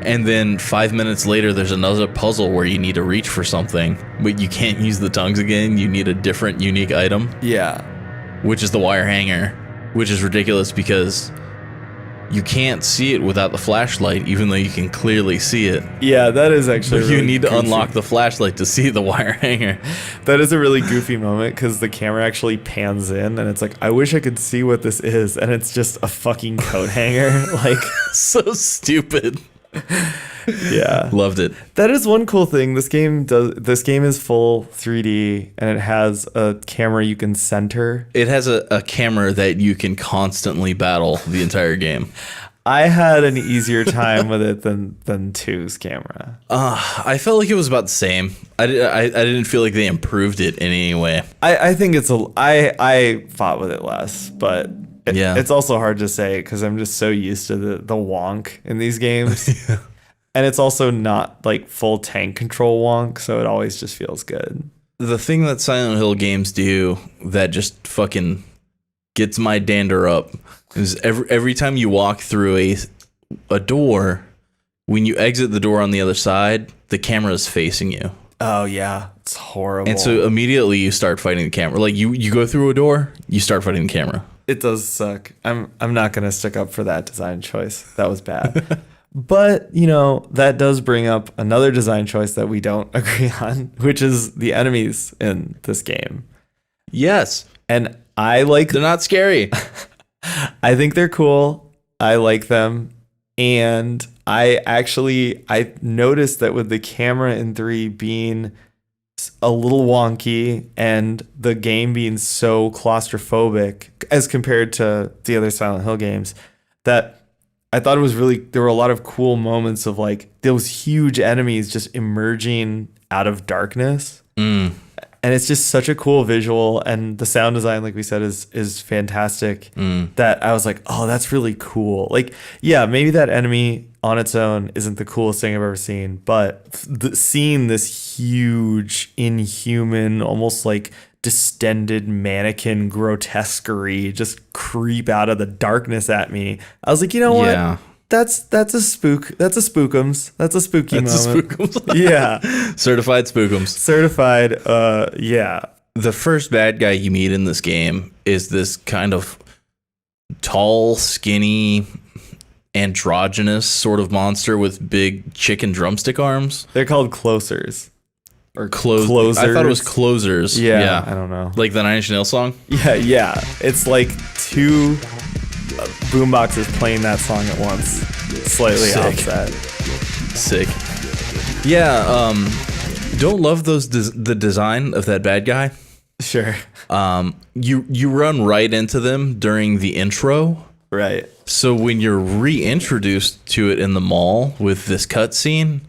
And then 5 minutes later, there's another puzzle where you need to reach for something, but you can't use the tongs again. You need a different, unique item. Yeah. Which is the wire hanger, which is ridiculous because you can't see it without the flashlight, even though you can clearly see it. Yeah, that is actually But really you need to goofy. unlock the flashlight to see the wire hanger. That is a really goofy moment because the camera actually pans in and it's like, I wish I could see what this is. And it's just a fucking coat hanger. Like, So stupid. yeah. Loved it. That is one cool thing. This game is full 3D and it has a camera you can center. It has a camera that you can constantly battle the entire game. I had an easier time with it than 2's camera. I felt like it was about the same. I didn't feel like they improved it in any way. I think I fought with it less, but it's also hard to say because I'm just so used to the wonk in these games. Yeah. And it's also not like full tank control wonk, so it always just feels good. The thing that Silent Hill games do that just fucking gets my dander up is every time you walk through a door, when you exit the door on the other side, the camera is facing you. Oh yeah, it's horrible. And so immediately you start fighting the camera. Like you go through a door, you start fighting the camera. It does suck. I'm not gonna stick up for that design choice. That was bad. But, that does bring up another design choice that we don't agree on, which is the enemies in this game. Yes. And they're not scary. I think they're cool. I like them. And I noticed that with the camera in 3 being a little wonky and the game being so claustrophobic as compared to the other Silent Hill games, that I thought it was there were a lot of cool moments of like those huge enemies just emerging out of darkness. And it's just such a cool visual. And the sound design, like we said, is fantastic. That I was like, oh, that's really cool. Like, yeah, maybe that enemy on its own isn't the coolest thing I've ever seen. But seeing this huge, inhuman, almost like distended mannequin grotesquerie just creep out of the darkness at me, I was like, you know what? Yeah. That's a spook. That's a spookums. That's a spooky moment. Yeah. Certified spookums. Certified. Yeah. The first bad guy you meet in this game is this kind of tall, skinny, androgynous sort of monster with big chicken drumstick arms. They're called closers. Or closers. I thought it was closers. Yeah. I don't know. Like the Nine Inch Nails song? Yeah. It's like 2 boomboxes playing that song at once. Slightly offset. Sick. Yeah, don't love the design of that bad guy. Sure. You run right into them during the intro. Right. So when you're reintroduced to it in the mall with this cutscene,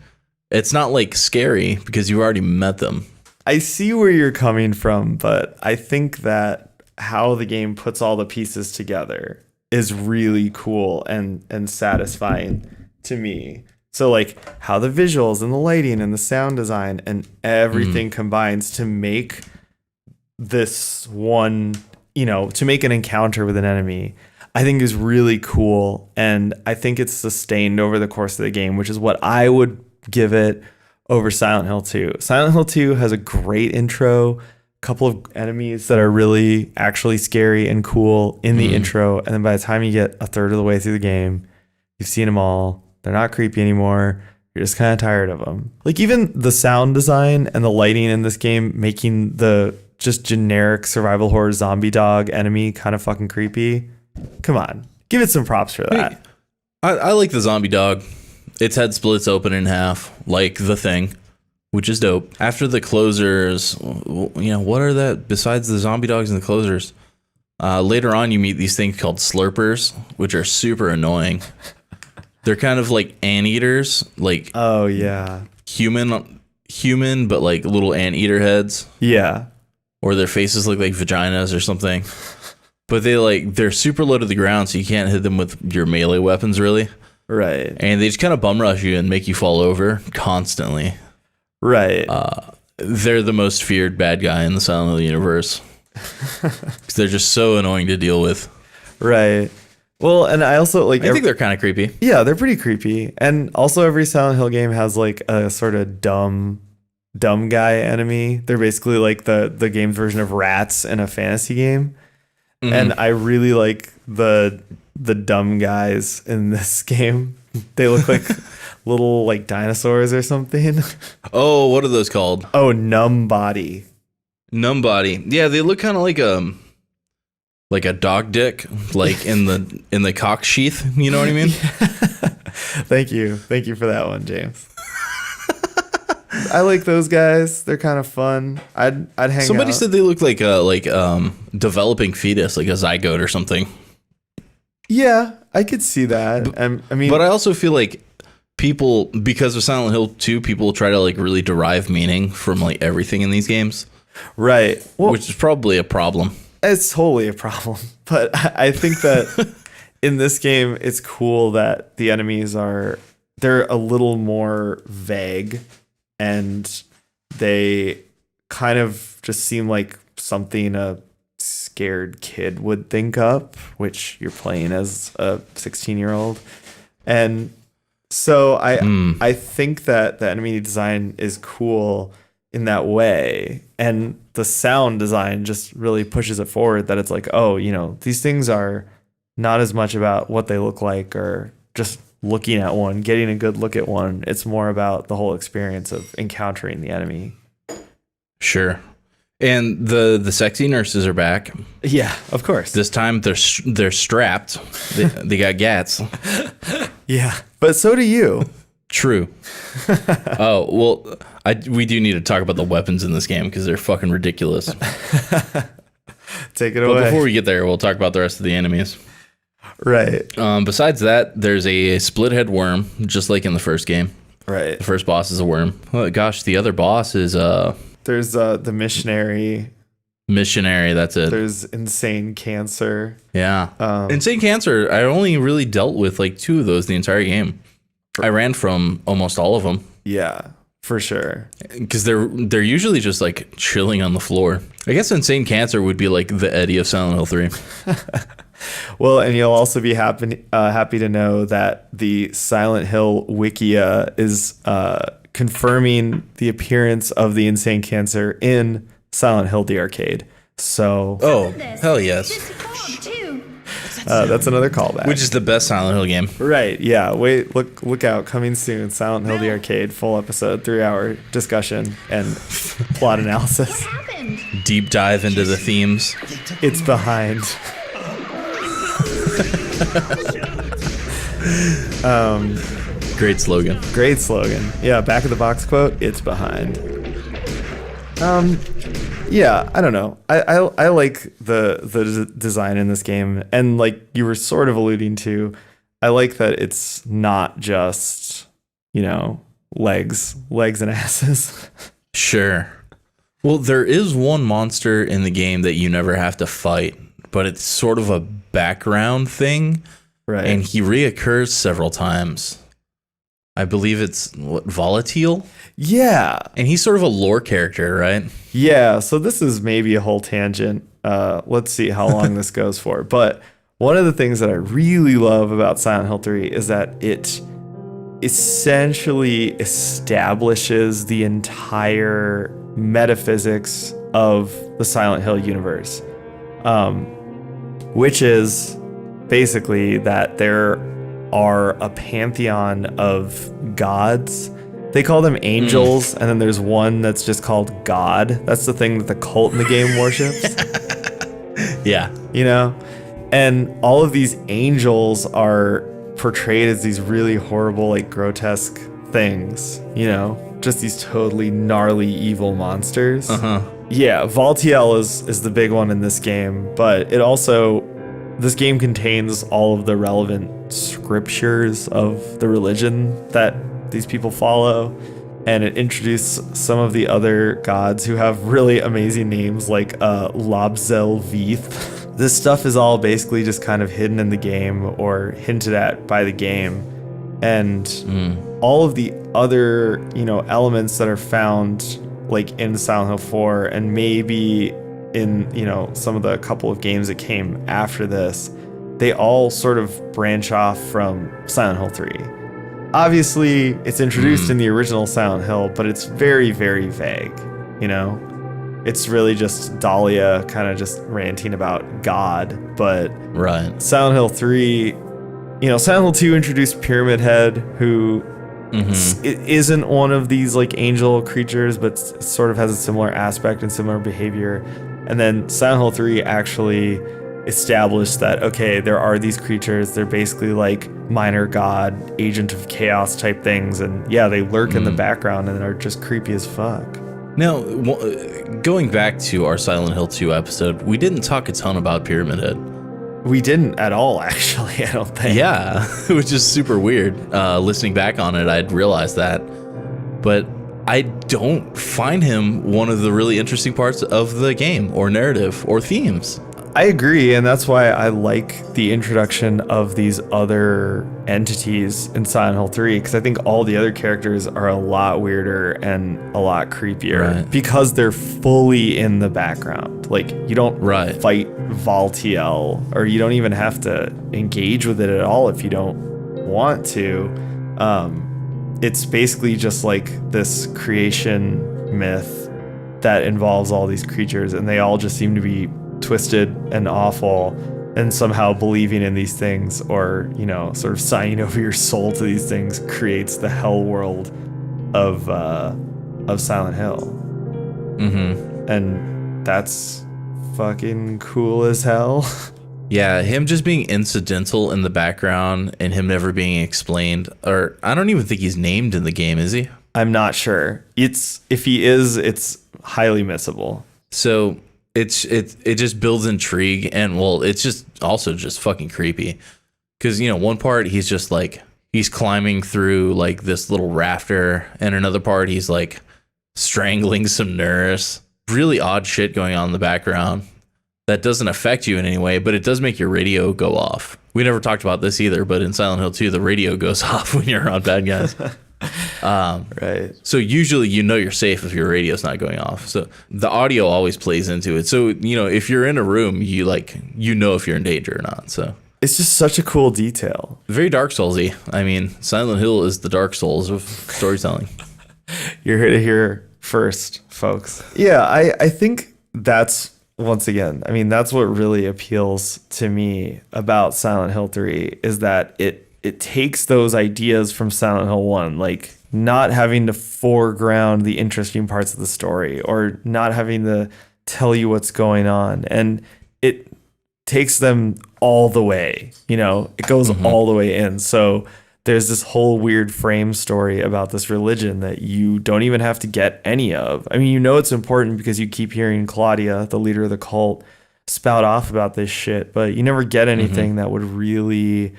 it's not like scary because you already met them. I see where you're coming from, but I think that how the game puts all the pieces together is really cool and satisfying to me. So like how the visuals and the lighting and the sound design and everything combines to make this one, to make an encounter with an enemy, I think is really cool. And I think it's sustained over the course of the game, which is what I would give it over Silent Hill 2. Silent Hill 2 has a great intro, couple of enemies that are really actually scary and cool in the intro, and then by the time you get a third of the way through the game, you've seen them all. They're not creepy anymore. You're just kind of tired of them. Like even the sound design and the lighting in this game making the just generic survival horror zombie dog enemy kind of fucking creepy. Come on, give it some props for that. I like the zombie dog. Its head splits open in half like the Thing, which is dope. After the closers, what are that besides the zombie dogs and the closers? Later on, you meet these things called slurpers, which are super annoying. They're kind of like anteaters, like oh yeah, human, but like little anteater heads. Yeah, or their faces look like vaginas or something. But they're super low to the ground, so you can't hit them with your melee weapons really. Right. And they just kind of bum rush you and make you fall over constantly. Right. They're the most feared bad guy in the Silent Hill universe. 'Cause they're just so annoying to deal with. Right. Well, and I also I think they're kind of creepy. Yeah, they're pretty creepy. And also every Silent Hill game has like a sort of dumb guy enemy. They're basically like the game's version of rats in a fantasy game. Mm-hmm. And I really like the dumb guys in this game. They look like little like dinosaurs or something. Oh, what are those called? Oh, numb body. Numb body. Yeah, they look kind of like a dog dick, like in the cock sheath. You know what I mean? Thank you for that one, James. I like those guys. They're kind of fun. I'd hang out. Somebody said they look like developing fetus, like a zygote or something. Yeah, I could see that. But I also feel like people, because of Silent Hill 2, people try to like really derive meaning from like everything in these games. Right. Well, which is probably a problem. It's totally a problem. But I think that in this game, it's cool that the enemies they're a little more vague, and they kind of just seem like something a scared kid would think up, which you're playing as a 16-year-old. And so I think that the enemy design is cool in that way, and the sound design just really pushes it forward, that it's like, oh, these things are not as much about what they look like or just looking at one, getting a good look at one. It's more about the whole experience of encountering the enemy. Sure. And the sexy nurses are back. Yeah, of course. This time they're strapped. They got gats. Yeah, but so do you. True. Oh, well, we do need to talk about the weapons in this game because they're fucking ridiculous. Take it away. But before we get there, we'll talk about the rest of the enemies. Right. Besides that, there's a split head worm, just like in the first game. Right. The first boss is a worm. Oh, gosh, the other boss is There's the missionary. Missionary, that's it. There's insane cancer. Yeah. Insane cancer, I only really dealt with like 2 of those the entire game. I ran from almost all of them. Yeah, for sure. Because they're usually just like chilling on the floor. I guess insane cancer would be like the Eddie of Silent Hill 3. Well, and you'll also be happy to know that the Silent Hill Wikia is confirming the appearance of the insane cancer in Silent Hill the arcade. So, oh, hell yes. That's another callback. Which is the best Silent Hill game. Right, yeah. Wait, look out. Coming soon. Silent Hill the arcade, full episode, 3-hour discussion and plot analysis. What happened? Deep dive into the themes. It's behind. Great slogan. Great slogan. Yeah, back of the box quote, it's behind. Yeah, I don't know. I like the design in this game, and like you were sort of alluding to, I like that it's not just, legs and asses. Sure. Well, there is one monster in the game that you never have to fight, but it's sort of a background thing. Right. And he reoccurs several times. I believe it's Volatile? Yeah. And he's sort of a lore character, right? Yeah. So this is maybe a whole tangent. Let's see how long this goes for. But one of the things that I really love about Silent Hill 3 is that it essentially establishes the entire metaphysics of the Silent Hill universe, which is basically that there are a pantheon of gods. They call them angels, and then there's one that's just called God. That's the thing that the cult in the game worships. Yeah. And all of these angels are portrayed as these really horrible, like grotesque things, just these totally gnarly evil monsters. Uh-huh. Yeah, Valtiel is the big one in this game, but this game contains all of the relevant scriptures of the religion that these people follow, and it introduced some of the other gods who have really amazing names like Lobzel Veeth. This stuff is all basically just kind of hidden in the game or hinted at by the game, and all of the other elements that are found like in Silent Hill 4 and maybe in some of the couple of games that came after this, they all sort of branch off from Silent Hill 3. Obviously, it's introduced in the original Silent Hill, but it's very, very vague, It's really just Dahlia kind of just ranting about God, but right. Silent Hill 3, Silent Hill 2 introduced Pyramid Head, who it isn't one of these like angel creatures, but sort of has a similar aspect and similar behavior. And then Silent Hill 3 actually established that, okay, there are these creatures. They're basically like minor god, agent of chaos type things. And yeah, they lurk in the background and are just creepy as fuck. Now, going back to our Silent Hill 2 episode, we didn't talk a ton about Pyramid Head. We didn't at all, actually, I don't think. Yeah, which is super weird. Listening back on it, I'd realized that. But I don't find him one of the really interesting parts of the game or narrative or themes. I agree, and that's why I like the introduction of these other entities in Silent Hill 3, because I think all the other characters are a lot weirder and a lot creepier because they're fully in the background. Like, you don't fight Valtiel, or you don't even have to engage with it at all if you don't want to. It's basically just like this creation myth that involves all these creatures, and they all just seem to be twisted and awful, and somehow believing in these things, or sort of signing over your soul to these things, creates the hell world of Silent Hill. And that's fucking cool as hell. Yeah, him just being incidental in the background and him never being explained, or I don't even think he's named in the game, is he? I'm not sure. If he is, it's highly missable. So it just builds intrigue, and well, it's just also just fucking creepy, because one part he's just like he's climbing through like this little rafter, and another part he's like strangling some nurse. Really odd shit going on in the background that doesn't affect you in any way, but it does make your radio go off. We never talked about this either, but in Silent Hill 2, the radio goes off when you're around bad guys. Right. So usually you're safe if your radio's not going off. So the audio always plays into it. So, if you're in a room, you know if you're in danger or not. So it's just such a cool detail. Very Dark Souls-y. I mean, Silent Hill is the Dark Souls of storytelling. You're here to hear first, folks. Yeah, I think that's, once again, I mean, that's what really appeals to me about Silent Hill 3, is that it takes those ideas from Silent Hill 1, like not having to foreground the interesting parts of the story or not having to tell you what's going on. And it takes them all the way, it goes all the way in. So there's this whole weird frame story about this religion that you don't even have to get any of. I mean, it's important because you keep hearing Claudia, the leader of the cult, spout off about this shit, but you never get anything that would really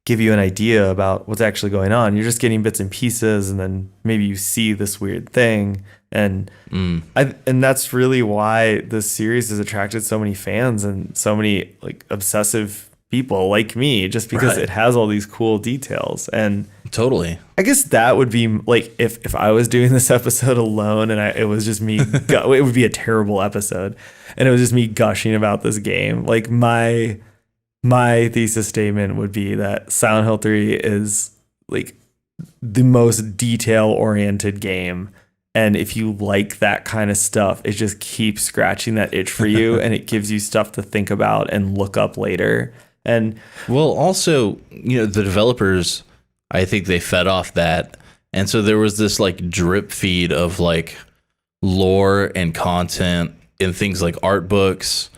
give you an idea about what's actually going on. You're just getting bits and pieces, and then maybe you see this weird thing. And and that's really why this series has attracted so many fans and so many like obsessive people like me, just because it has all these cool details. And totally, I guess that would be like if I was doing this episode alone and it was just me, it would be a terrible episode, and it was just me gushing about this game. Like my thesis statement would be that Silent Hill 3 is like the most detail-oriented game. And if you like that kind of stuff, it just keeps scratching that itch for you, and it gives you stuff to think about and look up later. And well, also, the developers, I think they fed off that. And so there was this like drip feed of like lore and content in things like art books,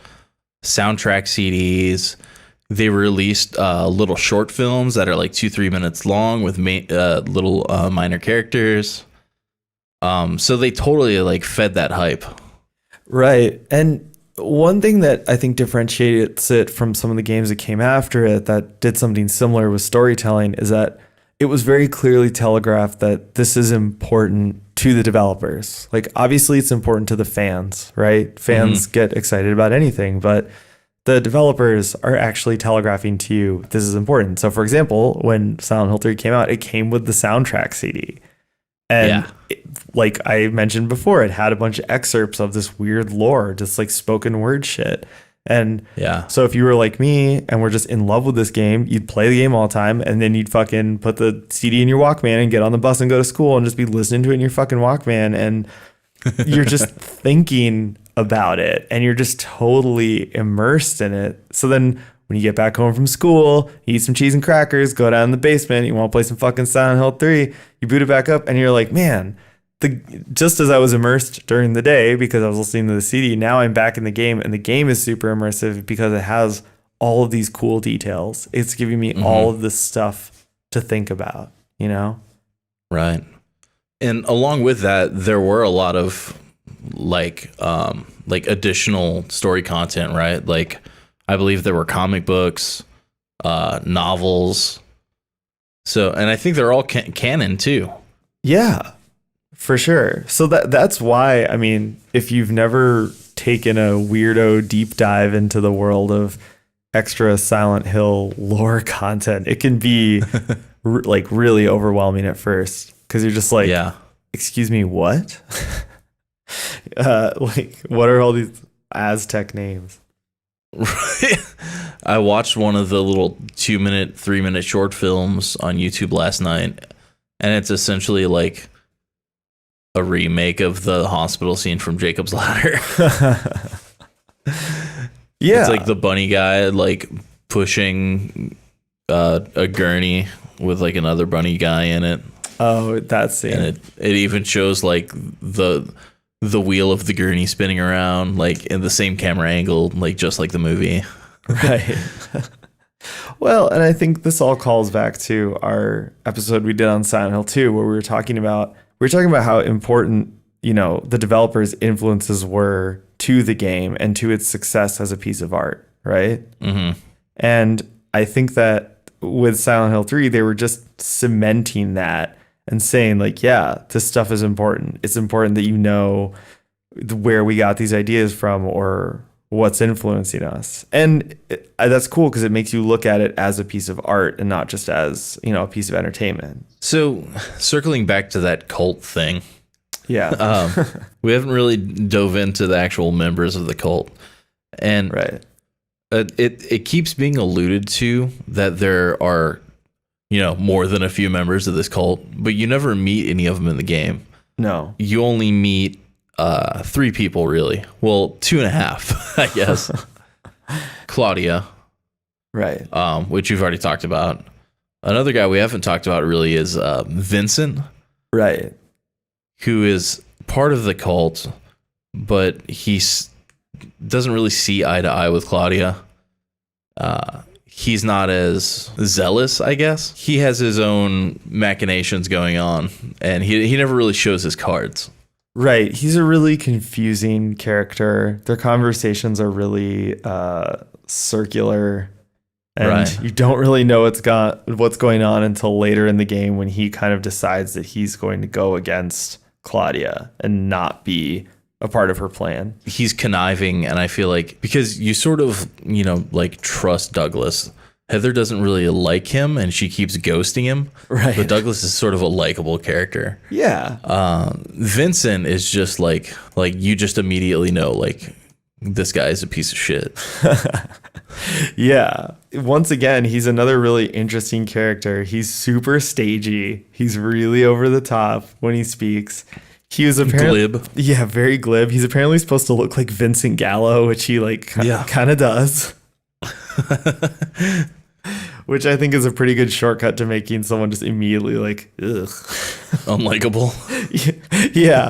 soundtrack CDs. They released little short films that are like 2-3 minutes long with little minor characters. So they totally like fed that hype. Right. And one thing that I think differentiates it from some of the games that came after it that did something similar with storytelling is that it was very clearly telegraphed that this is important to the developers. Like, obviously it's important to the fans, right? Fans get excited about anything, but the developers are actually telegraphing to you this is important. So, for example, when Silent Hill 3 came out, it came with the soundtrack CD. And like I mentioned before, it had a bunch of excerpts of this weird lore, just like spoken word shit. And so if you were like me and were just in love with this game, you'd play the game all the time, and then you'd fucking put the CD in your Walkman and get on the bus and go to school and just be listening to it in your fucking Walkman. And you're just thinking about it and you're just totally immersed in it. So then when you get back home from school, you eat some cheese and crackers, go down in the basement, you want to play some fucking Silent Hill 3, you boot it back up, and you're like, man, just as I was immersed during the day because I was listening to the CD, now I'm back in the game, and the game is super immersive because it has all of these cool details. It's giving me all of this stuff to think about, you know? Right. And along with that, there were a lot of like additional story content, right? Like, I believe there were comic books, novels. So, and I think they're all canon too. Yeah, for sure. So that's why, I mean, if you've never taken a weirdo deep dive into the world of extra Silent Hill lore content, it can be like really overwhelming at first because you're just like, excuse me, what? Like, what are all these Aztec names? I watched one of the little 2-minute, 3-minute short films on YouTube last night, and it's essentially like a remake of the hospital scene from Jacob's Ladder. It's like the bunny guy like pushing a gurney with like another bunny guy in it. Oh, that scene. And it even shows like the wheel of the gurney spinning around like in the same camera angle, like just like the movie. Right. Well, and I think this all calls back to our episode we did on Silent Hill 2, where we were talking about how important, you know, the developers' influences were to the game and to its success as a piece of art, right? Mm-hmm. And I think that with Silent Hill 3, they were just cementing that and saying like, yeah, this stuff is important. It's important that you know where we got these ideas from or what's influencing us. And that's cool because it makes you look at it as a piece of art and not just as, you know, a piece of entertainment. So circling back to that cult thing. Yeah. We haven't really dove into the actual members of the cult. And right. It keeps being alluded to that there are, you know, more than a few members of this cult, but you never meet any of them in the game. No. You only meet 3 people, really. Well, 2.5, I guess. Claudia. Right. Which you've already talked about. Another guy we haven't talked about really is Vincent. Right. Who is part of the cult, but he doesn't really see eye to eye with Claudia. He's not as zealous, I guess. He has his own machinations going on, and he never really shows his cards. Right. He's a really confusing character. Their conversations are really circular, and you don't really know what's going on until later in the game when he kind of decides that he's going to go against Claudia and not be a part of her plan. He's conniving, and I feel like because you sort of, you know, like trust Douglas. Heather doesn't really like him, and she keeps ghosting him. Right. But Douglas is sort of a likable character. Yeah. Vincent is just like you just immediately know, like, this guy is a piece of shit. Yeah. Once again, he's another really interesting character. He's super stagey. He's really over the top when he speaks. He was apparently glib. Yeah, very glib. He's apparently supposed to look like Vincent Gallo, which he like kind of does. Which I think is a pretty good shortcut to making someone just immediately like, ugh. Unlikable. Yeah.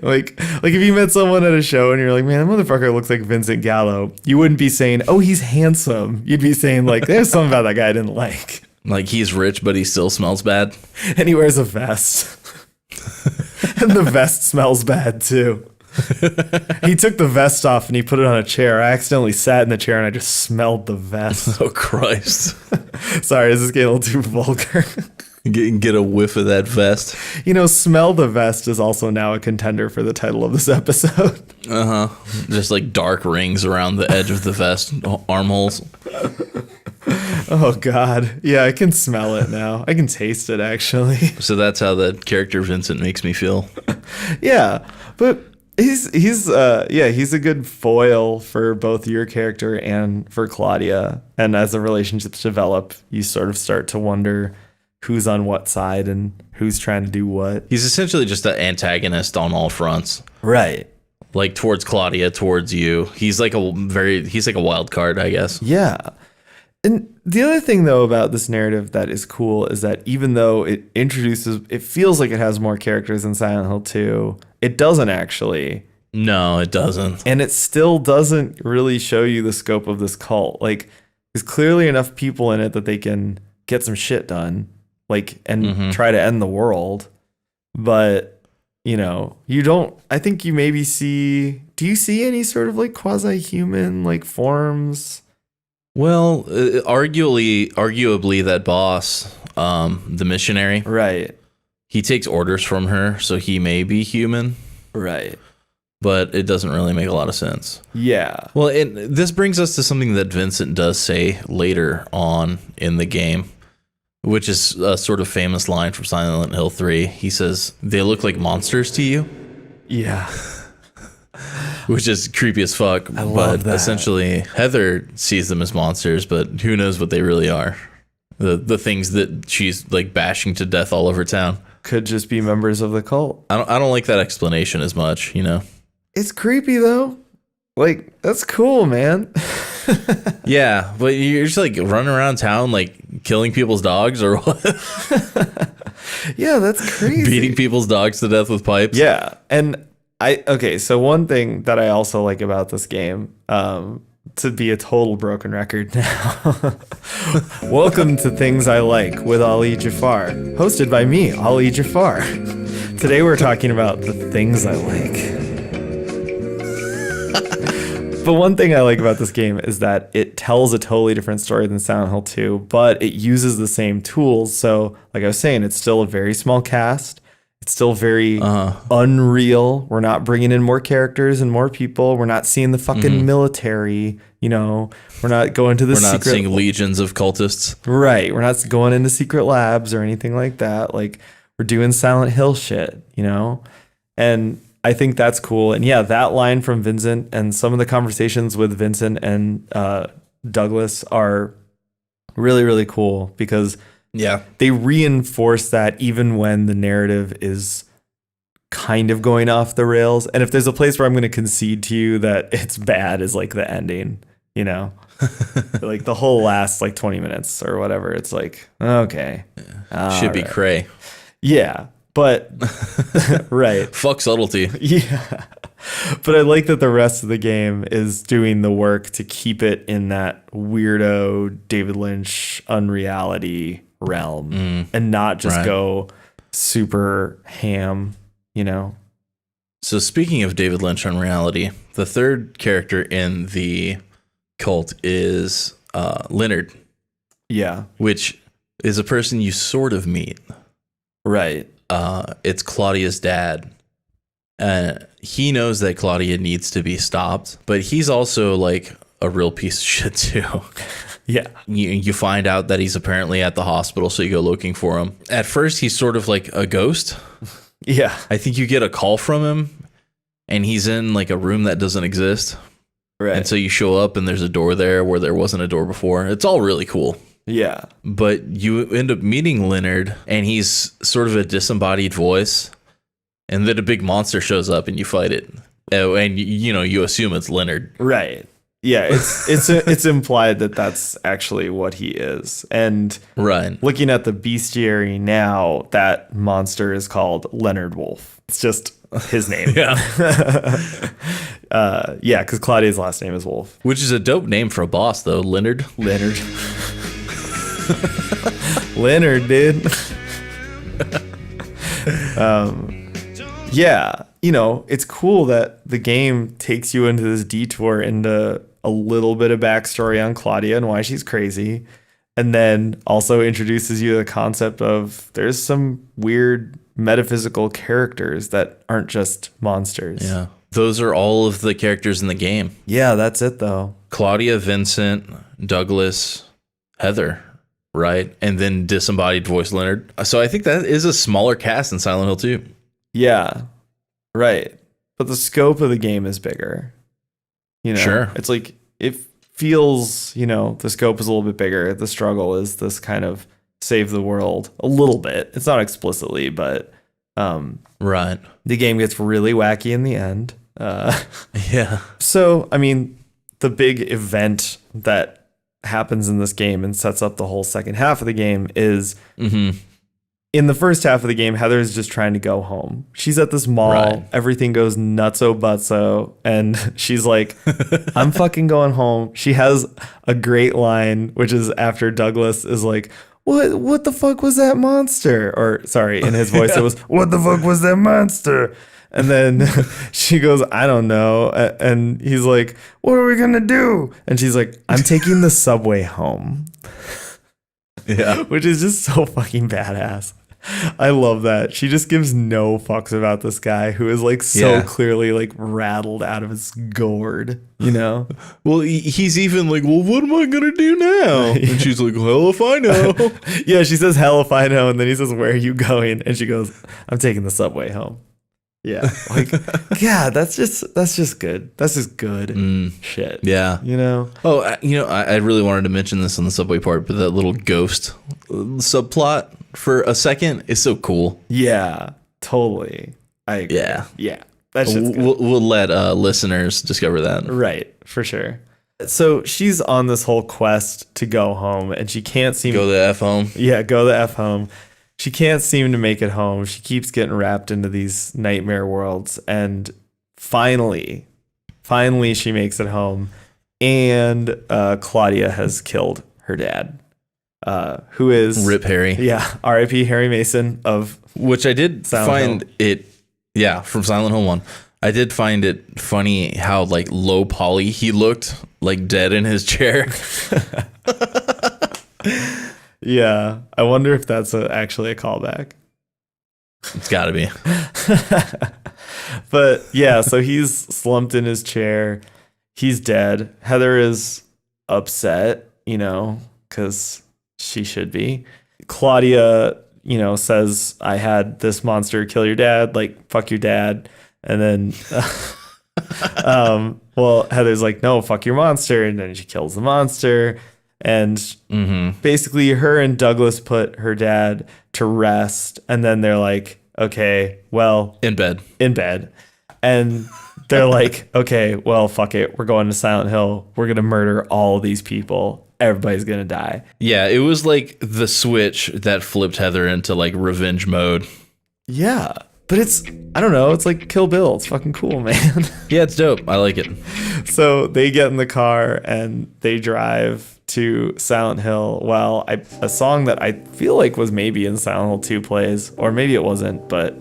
Like if you met someone at a show and you're like, man, that motherfucker looks like Vincent Gallo, you wouldn't be saying, oh, he's handsome. You'd be saying like, there's something about that guy I didn't like. Like he's rich, but he still smells bad. And he wears a vest. And the vest smells bad too. He took the vest off and he put it on a chair. I accidentally sat in the chair and I just smelled the vest. Oh, Christ. Sorry, is this getting a little too vulgar? Get a whiff of that vest. Smell the vest is also now a contender for the title of this episode. Uh-huh. Just like dark rings around the edge of the vest armholes. Oh, God. Yeah, I can smell it now. I can taste it, actually. So that's how the character Vincent makes me feel. Yeah, but he's a good foil for both your character and for Claudia. And as the relationships develop, you sort of start to wonder who's on what side and who's trying to do what. He's essentially just an antagonist on all fronts. Right. Like towards Claudia, towards you. He's like a wild card, I guess. Yeah. And the other thing, though, about this narrative that is cool is that even though it feels like it has more characters than Silent Hill 2, it doesn't actually. No, it doesn't. And it still doesn't really show you the scope of this cult. Like, there's clearly enough people in it that they can get some shit done, and try to end the world. But, you don't, I think you maybe do you see any sort of like quasi-human forms? Well, arguably that boss, the missionary. Right. He takes orders from her, so he may be human. Right. But it doesn't really make a lot of sense. Yeah. Well, this brings us to something that Vincent does say later on in the game, which is a sort of famous line from Silent Hill 3. He says, "They look like monsters to you?" Yeah. Which is creepy as fuck. I love that. Essentially, Heather sees them as monsters, but who knows what they really are. The things that she's like bashing to death all over town. Could just be members of the cult. I don't like that explanation as much, It's creepy though. That's cool, man. Yeah, but you're just like running around town killing people's dogs or what? Yeah, that's crazy. Beating people's dogs to death with pipes. Yeah. And so one thing that I also like about this game, to be a total broken record now. Welcome to Things I Like with Ali Jafar, hosted by me, Ali Jafar. Today we're talking about the things I like. But one thing I like about this game is that it tells a totally different story than Silent Hill 2, but it uses the same tools. So, like I was saying, it's still a very small cast. It's still very unreal. We're not bringing in more characters and more people. We're not seeing the fucking military. We're not going to the We're not seeing legions of cultists. Right. We're not going into secret labs or anything like that. We're doing Silent Hill shit, And I think that's cool. And yeah, that line from Vincent and some of the conversations with Vincent and Douglas are really, really cool because they reinforce that even when the narrative is kind of going off the rails. And if there's a place where I'm going to concede to you that it's bad is the ending, the whole last 20 minutes or whatever. It's okay. Should be cray. Yeah. But right. Fuck subtlety. Yeah. But I like that the rest of the game is doing the work to keep it in that weirdo David Lynch unreality realm and not just go super ham, So speaking of David Lynch unreality, the third character in the cult is Leonard. Yeah. Which is a person you sort of meet. Right. It's Claudia's dad. He knows that Claudia needs to be stopped, but he's also a real piece of shit too. Yeah. You find out that he's apparently at the hospital, so you go looking for him. At first, he's sort of like a ghost. Yeah. I think you get a call from him, and he's in a room that doesn't exist. Right. And so you show up, and there's a door there where there wasn't a door before. It's all really cool. Yeah. But you end up meeting Leonard, and he's sort of a disembodied voice. And then a big monster shows up, and you fight it. And you assume it's Leonard. Right. Yeah. It's implied that that's actually what he is. And looking at the bestiary now, that monster is called Leonard Wolf. It's just his name. Yeah. Yeah, because Claudia's last name is Wolf. Which is a dope name for a boss, though. Leonard. Leonard, dude. Yeah, it's cool that the game takes you into this detour into a little bit of backstory on Claudia and why she's crazy, and then also introduces you to the concept of there's some weird metaphysical characters that aren't just monsters. Yeah. Those are all of the characters in the game. Yeah, that's it though. Claudia, Vincent, Douglas, Heather, right? And then disembodied voice Leonard. So I think that is a smaller cast in Silent Hill 2. Yeah, right. But the scope of the game is bigger. Sure. It's like it feels, the scope is a little bit bigger. The struggle is this kind of save the world a little bit. It's not explicitly, but right. The game gets really wacky in the end. Yeah. So, I mean, the big event that happens in this game and sets up the whole second half of the game is in the first half of the game, Heather's just trying to go home. She's at this mall. Right. Everything goes nutso butso. And she's like, I'm fucking going home. She has a great line, which is after Douglas is like, what the fuck was that monster? Or sorry, in his voice, It was, what the fuck was that monster? And then she goes, I don't know. And he's like, what are we going to do? And she's like, I'm taking the subway home. Yeah. Which is just so fucking badass. I love that. She just gives no fucks about this guy who is like so clearly like rattled out of his gourd, Well, he's even like, well, what am I going to do now? And she's like, hell if I know. Yeah, she says, hell if I know. And then he says, where are you going? And she goes, I'm taking the subway home. Yeah. Like, yeah, that's just good. That's just good shit. Yeah. Oh, I really wanted to mention this on the subway part, but that little ghost subplot for a second is so cool. Yeah, totally. I agree. Yeah. That's just good. We'll let listeners discover that. Right, for sure. So she's on this whole quest to go home, and she can't seem go the F home. Yeah, go the F home. She can't seem to make it home. She keeps getting wrapped into these nightmare worlds, and finally she makes it home, and Claudia has killed her dad, who is Rip Harry. Yeah, R.I.P. Harry Mason of which I did Silent find it. Yeah, from Silent Hill 1. I did find it funny how like low poly he looked, like dead in his chair. Yeah, I wonder if that's actually a callback. It's got to be. But yeah, so he's slumped in his chair. He's dead. Heather is upset, because she should be. Claudia, says, I had this monster kill your dad, like, fuck your dad. And then, well, Heather's like, no, fuck your monster. And then she kills the monster. And basically her and Douglas put her dad to rest. And then they're like, okay, well. In bed. And they're like, okay, well, fuck it. We're going to Silent Hill. We're going to murder all of these people. Everybody's going to die. Yeah, it was like the switch that flipped Heather into like revenge mode. Yeah. But I don't know. It's like Kill Bill. It's fucking cool, man. Yeah, it's dope. I like it. So they get in the car and they drive to Silent Hill while a song that I feel like was maybe in Silent Hill 2 plays, or maybe it wasn't, but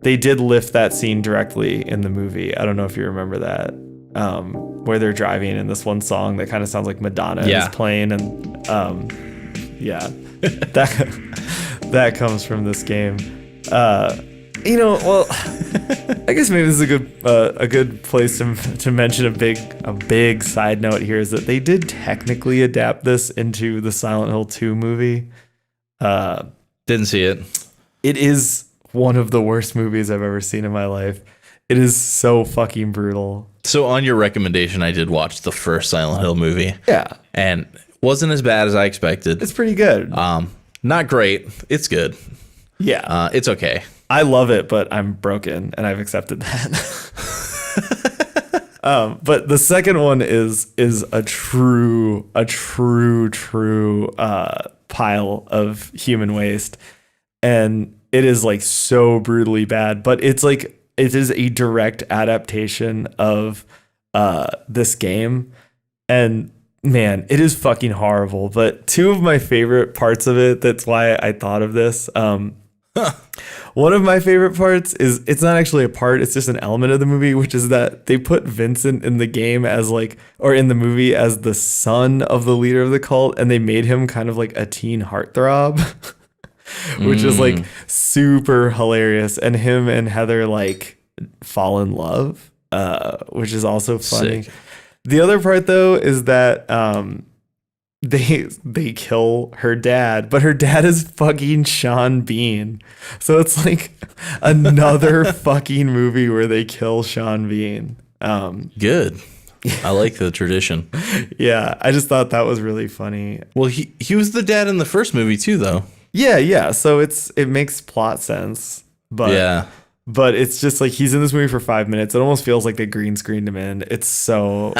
they did lift that scene directly in the movie. I don't know if you remember that, where they're driving and this one song that kind of sounds like Madonna is playing, and that comes from this game. Well, I guess maybe this is a good place to mention a big side note here is that they did technically adapt this into the Silent Hill 2 movie. Didn't see it. It is one of the worst movies I've ever seen in my life. It is so fucking brutal. So on your recommendation, I did watch the first Silent Hill movie. Yeah. And wasn't as bad as I expected. It's pretty good. Not great. It's good. Yeah. It's okay. I love it, but I'm broken, and I've accepted that. But the second one is a true pile of human waste, and it is like so brutally bad. But it's like it is a direct adaptation of this game, and man, it is fucking horrible. But two of my favorite parts of it, that's why I thought of this. One of my favorite parts is, it's not actually a part, it's just an element of the movie, which is that they put Vincent in the game as like, or in the movie as the son of the leader of the cult, and they made him kind of like a teen heartthrob, which is like super hilarious. And him and Heather like fall in love, which is also funny. Sick. The other part though is that they kill her dad, but her dad is fucking Sean Bean. So it's like another fucking movie where they kill Sean Bean. Good. I like the tradition. Yeah, I just thought that was really funny. Well, he was the dad in the first movie too, though. Yeah. So it makes plot sense. But Yeah. But it's just like he's in this movie for 5 minutes. It almost feels like they green screened him in. It's so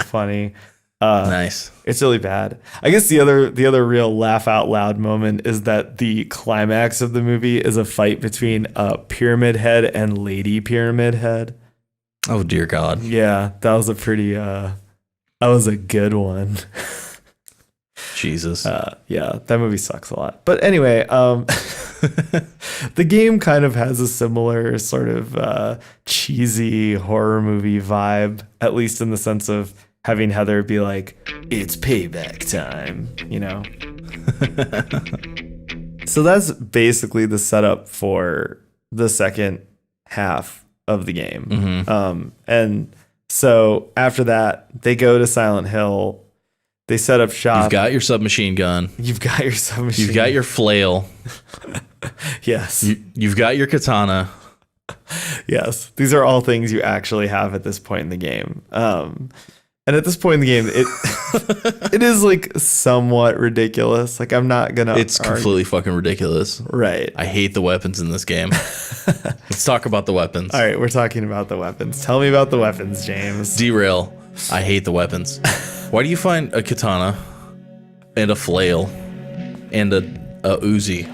funny. Nice. It's really bad. I guess the other real laugh out loud moment is that the climax of the movie is a fight between Pyramid Head and Lady Pyramid Head. Oh dear God. Yeah, that was a good one. Jesus. Yeah, that movie sucks a lot. But anyway, the game kind of has a similar sort of cheesy horror movie vibe, at least in the sense of having Heather be like, it's payback time, you know? So that's basically the setup for the second half of the game. Mm-hmm. And so after that, they go to Silent Hill. They set up shop. You've got your submachine gun. You've got your submachine. You've got your flail. Yes. You've got your katana. Yes. These are all things you actually have at this point in the game. And at this point in the game, it is like somewhat ridiculous. Like I'm not gonna. It's completely fucking ridiculous. Right. I hate the weapons in this game. Let's talk about the weapons. All right, we're talking about the weapons. Tell me about the weapons, James. Derail. I hate the weapons. Why do you find a katana and a flail and a Uzi?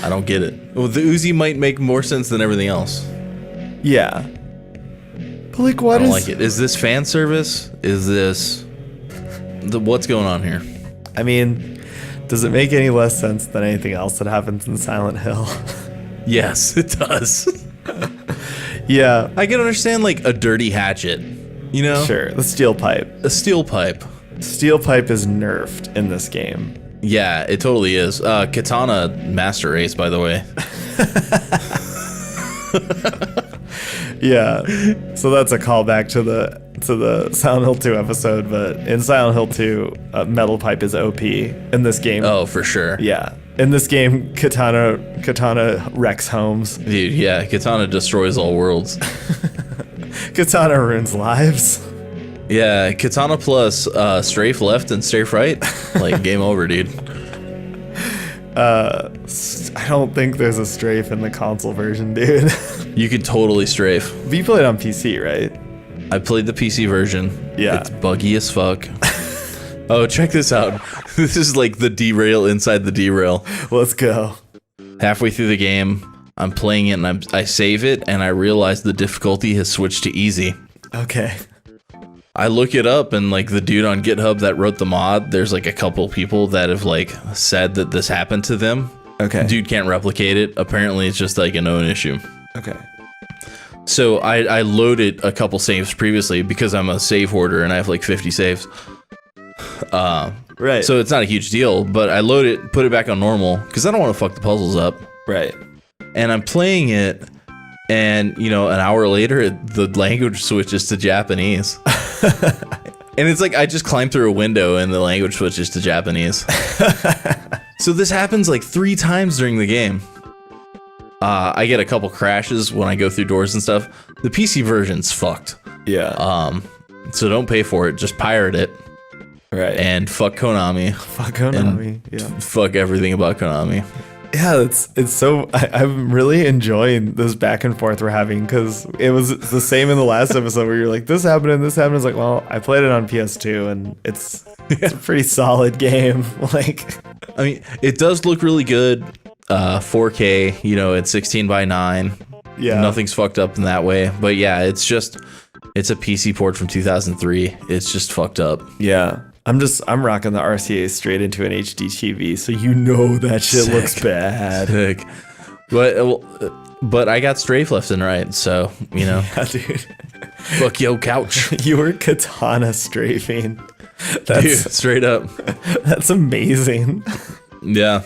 I don't get it. Well, the Uzi might make more sense than everything else. Yeah. But like, what I don't is? like it. Is this fan service? Is this what's going on here? I mean, does it make any less sense than anything else that happens in Silent Hill? Yes, it does. Yeah. I can understand like a dirty hatchet, you know? Sure. The steel pipe. A steel pipe. Steel pipe is nerfed in this game. Yeah, it totally is. Katana Master Race, by the way. Yeah. So that's a callback to the Silent Hill 2 episode, but in Silent Hill 2, metal pipe is OP. In this game. Oh, for sure. Yeah. In this game, Katana wrecks homes. Dude, yeah, Katana destroys all worlds. Katana ruins lives. Yeah, Katana plus strafe left and strafe right. Like, game over, dude. I don't think there's a strafe in the console version, dude. You can totally strafe. But you played on PC, right? I played the PC version. Yeah. It's buggy as fuck. Oh, check this out. This is like the derail inside the derail. Let's go. Halfway through the game, I'm playing it and I save it and I realize the difficulty has switched to easy. Okay. I look it up and like the dude on GitHub that wrote the mod, there's like a couple people that have like said that this happened to them. Okay. Dude can't replicate it. Apparently it's just like a known issue. Okay. So I loaded a couple saves previously because I'm a save hoarder and I have like 50 saves. Right. So it's not a huge deal, but I load it, put it back on normal because I don't want to fuck the puzzles up. Right. And I'm playing it, and you know, an hour later, the language switches to Japanese. And it's like I just climbed through a window and the language switches to Japanese. So this happens like 3 times during the game. I get a couple crashes when I go through doors and stuff. The PC version's fucked. Yeah. So don't pay for it. Just pirate it. Right. And fuck Konami. Fuck Konami. Yeah. Fuck everything about Konami. Yeah, it's so I'm really enjoying this back and forth we're having, because it was the same in the last episode where you're like, this happened and this happened. It's like, well, I played it on PS2 and it's a pretty solid game. Like, I mean, it does look really good. 4K, you know, it's 16:9. yeah, Nothing's fucked up in that way. But yeah, it's a PC port from 2003. It's just fucked up. yeah. I'm rocking the RCA straight into an HD TV, so you know that shit Sick. looks bad. Sick. But I got strafe left and right, so, you know. Yeah, dude. Fuck yo, couch. You were katana strafing. Dude, straight up. That's amazing. Yeah.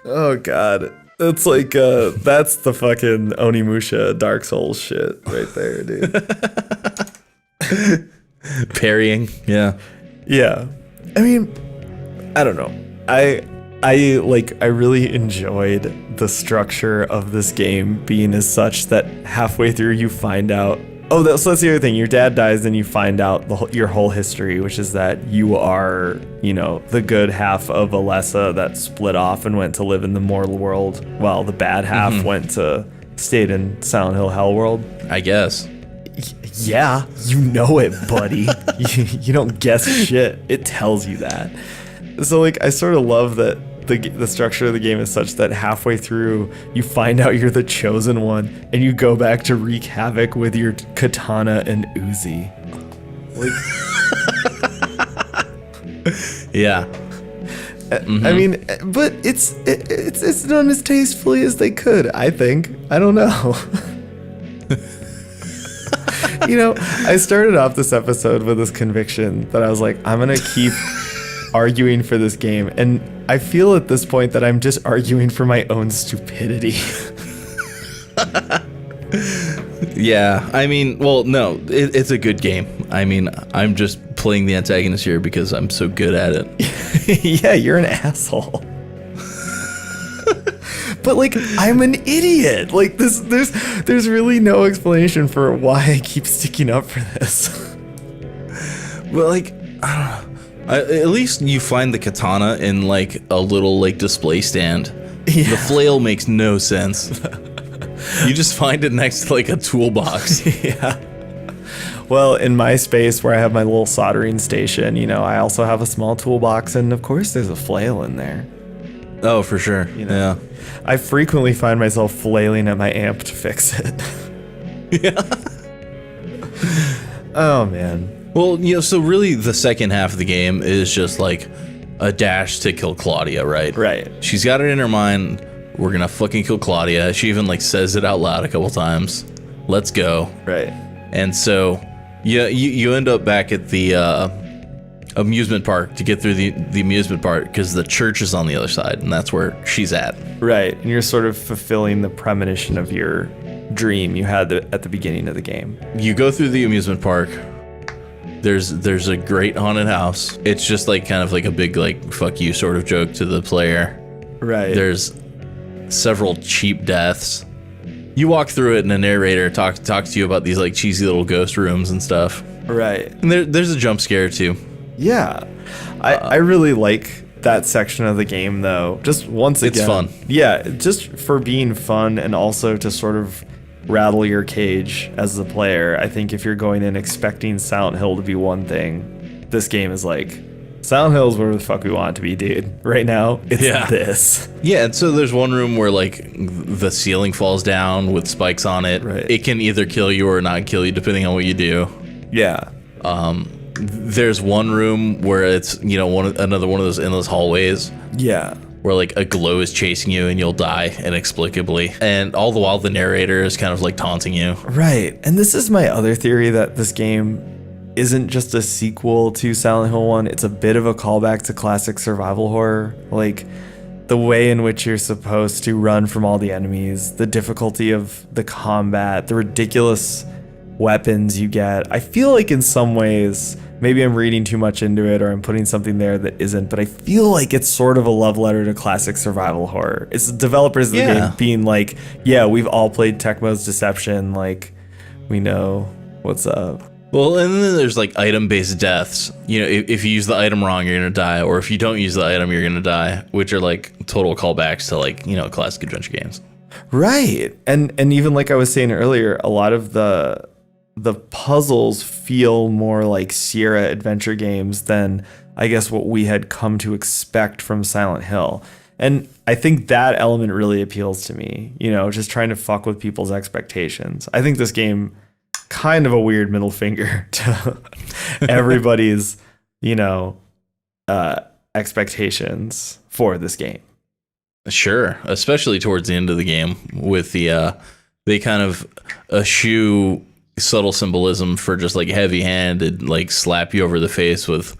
Oh god. That's like that's the fucking Onimusha Dark Souls shit right there, dude. Parrying. Yeah. Yeah. I mean, I don't know. I really enjoyed the structure of this game being as such that halfway through you find out. Oh, so that's the other thing. Your dad dies, and you find out your whole history, which is that you are, you know, the good half of Alessa that split off and went to live in the mortal world, while the bad half stayed in Silent Hill Hell World. I guess. Yeah, you know it, buddy. you don't guess shit. It tells you that. So, like, I sort of love that the structure of the game is such that halfway through you find out you're the chosen one, and you go back to wreak havoc with your katana and Uzi. Like, yeah. I mean, but it's done as tastefully as they could. I think. I don't know. You know, I started off this episode with this conviction that I was like, I'm gonna keep arguing for this game, and I feel at this point that I'm just arguing for my own stupidity. Yeah, I mean, well, no, it's a good game. I mean, I'm just playing the antagonist here because I'm so good at it. Yeah, you're an asshole. But like, I'm an idiot. Like there's really no explanation for why I keep sticking up for this. Well, like, I don't know. At least you find the katana in like a little like display stand. Yeah. The flail makes no sense. You just find it next to like a toolbox. Yeah. Well, in my space where I have my little soldering station, you know, I also have a small toolbox, and of course there's a flail in there. Oh, for sure. You know? Yeah. I frequently find myself flailing at my amp to fix it. Yeah. Oh man. Well, you know, so really the second half of the game is just like a dash to kill Claudia, right? Right. She's got it in her mind, we're gonna fucking kill Claudia. She even like says it out loud a couple times. Let's go. Right. And so you end up back at the amusement park to get through the amusement park because the church is on the other side, and that's where she's at. Right. And you're sort of fulfilling the premonition of your dream you had at the beginning of the game. You go through the amusement park. There's a great haunted house. It's just like kind of like a big like fuck you sort of joke to the player. Right. There's several cheap deaths. You walk through it and a narrator talks to you about these like cheesy little ghost rooms and stuff. Right. And there's a jump scare too. Yeah. I really like that section of the game though. Just once again. It's fun. Yeah, just for being fun and also to sort of rattle your cage as the player. I think if you're going in expecting Silent Hill to be one thing, this game is like, Silent Hill is whatever the fuck we want it to be, dude. Right now, it's this. Yeah, and so there's one room where like the ceiling falls down with spikes on it. Right. It can either kill you or not kill you depending on what you do. Yeah. There's one room where it's, you know, another one of those endless hallways. Yeah. Where like a glow is chasing you and you'll die inexplicably. And all the while the narrator is kind of like taunting you. Right. And this is my other theory, that this game isn't just a sequel to Silent Hill 1. It's a bit of a callback to classic survival horror. Like the way in which you're supposed to run from all the enemies, the difficulty of the combat, the ridiculous weapons you get. I feel like in some ways, maybe I'm reading too much into it or I'm putting something there that isn't, but I feel like it's sort of a love letter to classic survival horror. It's the developers of the game being like, yeah, we've all played Tecmo's Deception, like we know what's up. Well, and then there's like item-based deaths. You know, if you use the item wrong, you're gonna die, or if you don't use the item, you're gonna die, which are like total callbacks to like, you know, classic adventure games. Right. And even like I was saying earlier, a lot of the puzzles feel more like Sierra adventure games than I guess what we had come to expect from Silent Hill. And I think that element really appeals to me, you know, just trying to fuck with people's expectations. I think this game kind of a weird middle finger to everybody's you know, expectations for this game. Sure, especially towards the end of the game with they kind of eschew subtle symbolism for just like heavy-handed, like slap you over the face with,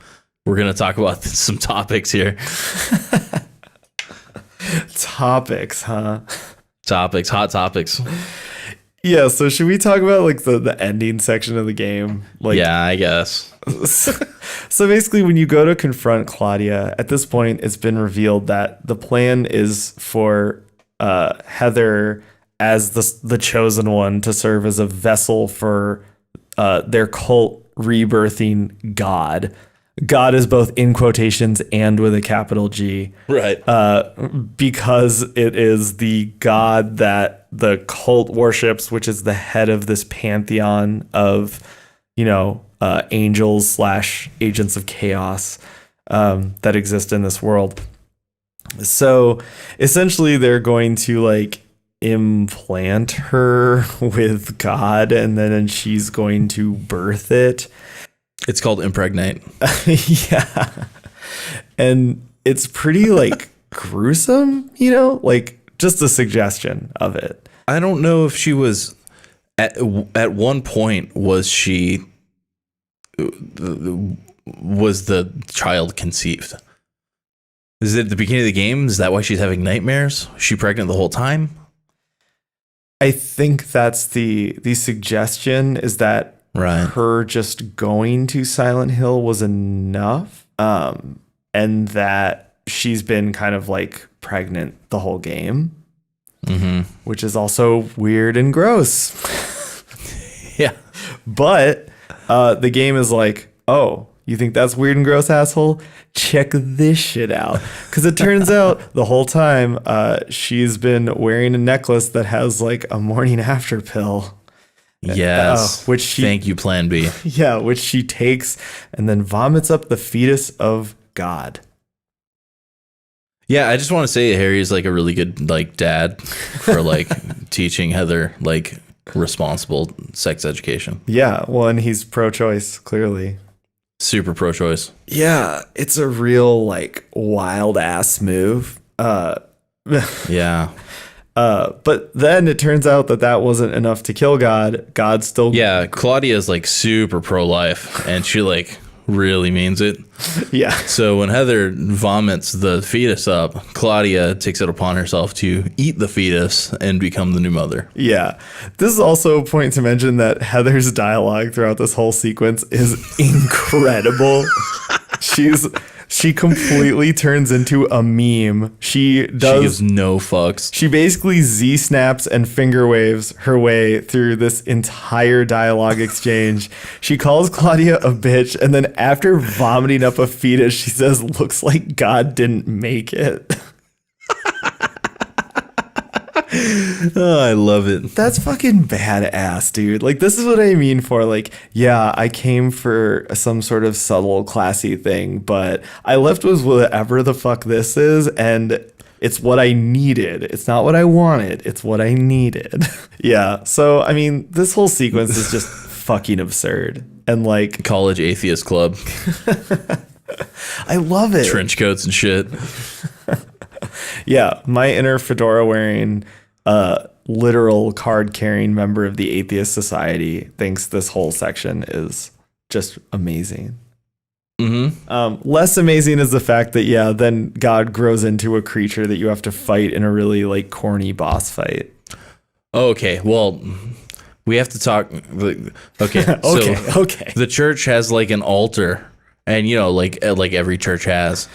we're going to talk about some topics here. Topics, huh? Topics, hot topics. Yeah, so should we talk about like the ending section of the game? Like, yeah, I guess. So basically, when you go to confront Claudia, at this point, it's been revealed that the plan is for Heather as the chosen one to serve as a vessel for their cult rebirthing God. God is both in quotations and with a capital G. Right. Because it is the God that the cult worships, which is the head of this pantheon of, angels / agents of chaos that exist in this world. So essentially they're going to like implant her with God, and then she's going to birth it. It's called impregnate. Yeah. And it's pretty like gruesome, like just a suggestion of it. I don't know if she was at one point was the child conceived? Is it at the beginning of the game? Is that why she's having nightmares? Is she pregnant the whole time? I think that's the suggestion, is that her just going to Silent Hill was enough, and that she's been kind of like pregnant the whole game, which is also weird and gross. Yeah. But the game is like, oh, you think that's weird and gross, asshole? Check this shit out. Because it turns out the whole time she's been wearing a necklace that has like a morning after pill. Yes. Thank you, Plan B. Yeah, which she takes and then vomits up the fetus of God. Yeah, I just want to say Harry is like a really good like dad for like teaching Heather like responsible sex education. Yeah, well, and he's pro-choice, clearly. Super pro-choice. Yeah, it's a real like wild ass move. Yeah. But then it turns out that wasn't enough to kill God. God still... Yeah, Claudia is like super pro-life, and she like really means it. Yeah. So when Heather vomits the fetus up, Claudia takes it upon herself to eat the fetus and become the new mother. Yeah. This is also a point to mention that Heather's dialogue throughout this whole sequence is incredible. She completely turns into a meme. She gives no fucks. She basically Z-snaps and finger waves her way through this entire dialogue exchange. She calls Claudia a bitch, and then after vomiting up a fetus, she says, "Looks like God didn't make it." Oh, I love it. That's fucking badass, dude. Like, this is what I mean for, like, yeah, I came for some sort of subtle, classy thing, but I left with whatever the fuck this is, and it's what I needed. It's not what I wanted. It's what I needed. Yeah. So, I mean, this whole sequence is just fucking absurd. And, like... College atheist club. I love it. Trench coats and shit. Yeah, my inner fedora wearing, literal card carrying member of the Atheist Society thinks this whole section is just amazing. Less amazing is the fact that, then God grows into a creature that you have to fight in a really like corny boss fight. Okay, well, we have to talk. Okay, okay. The church has like an altar, and like every church has.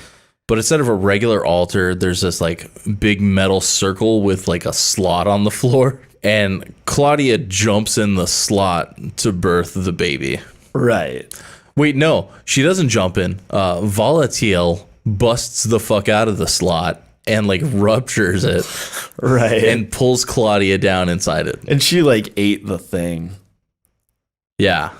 But instead of a regular altar, there's this like big metal circle with like a slot on the floor. And Claudia jumps in the slot to birth the baby. Right. Wait, no, she doesn't jump in. Volatile busts the fuck out of the slot and like ruptures it. Right. And pulls Claudia down inside it. And she like ate the thing. Yeah.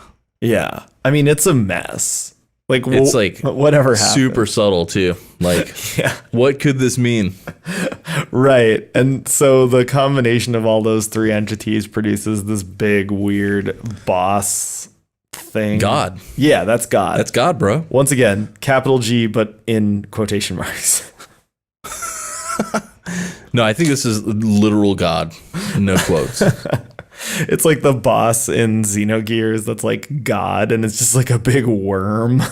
Yeah. I mean, it's a mess. Like, it's like whatever happened. Super subtle too. Like, yeah. What could this mean? Right. And so the combination of all those three entities produces this big, weird boss thing. God. Yeah, that's God. That's God, bro. Once again, capital G, but in quotation marks. No, I think this is literal God. No quotes. It's like the boss in Xenogears that's like God, and it's just like a big worm.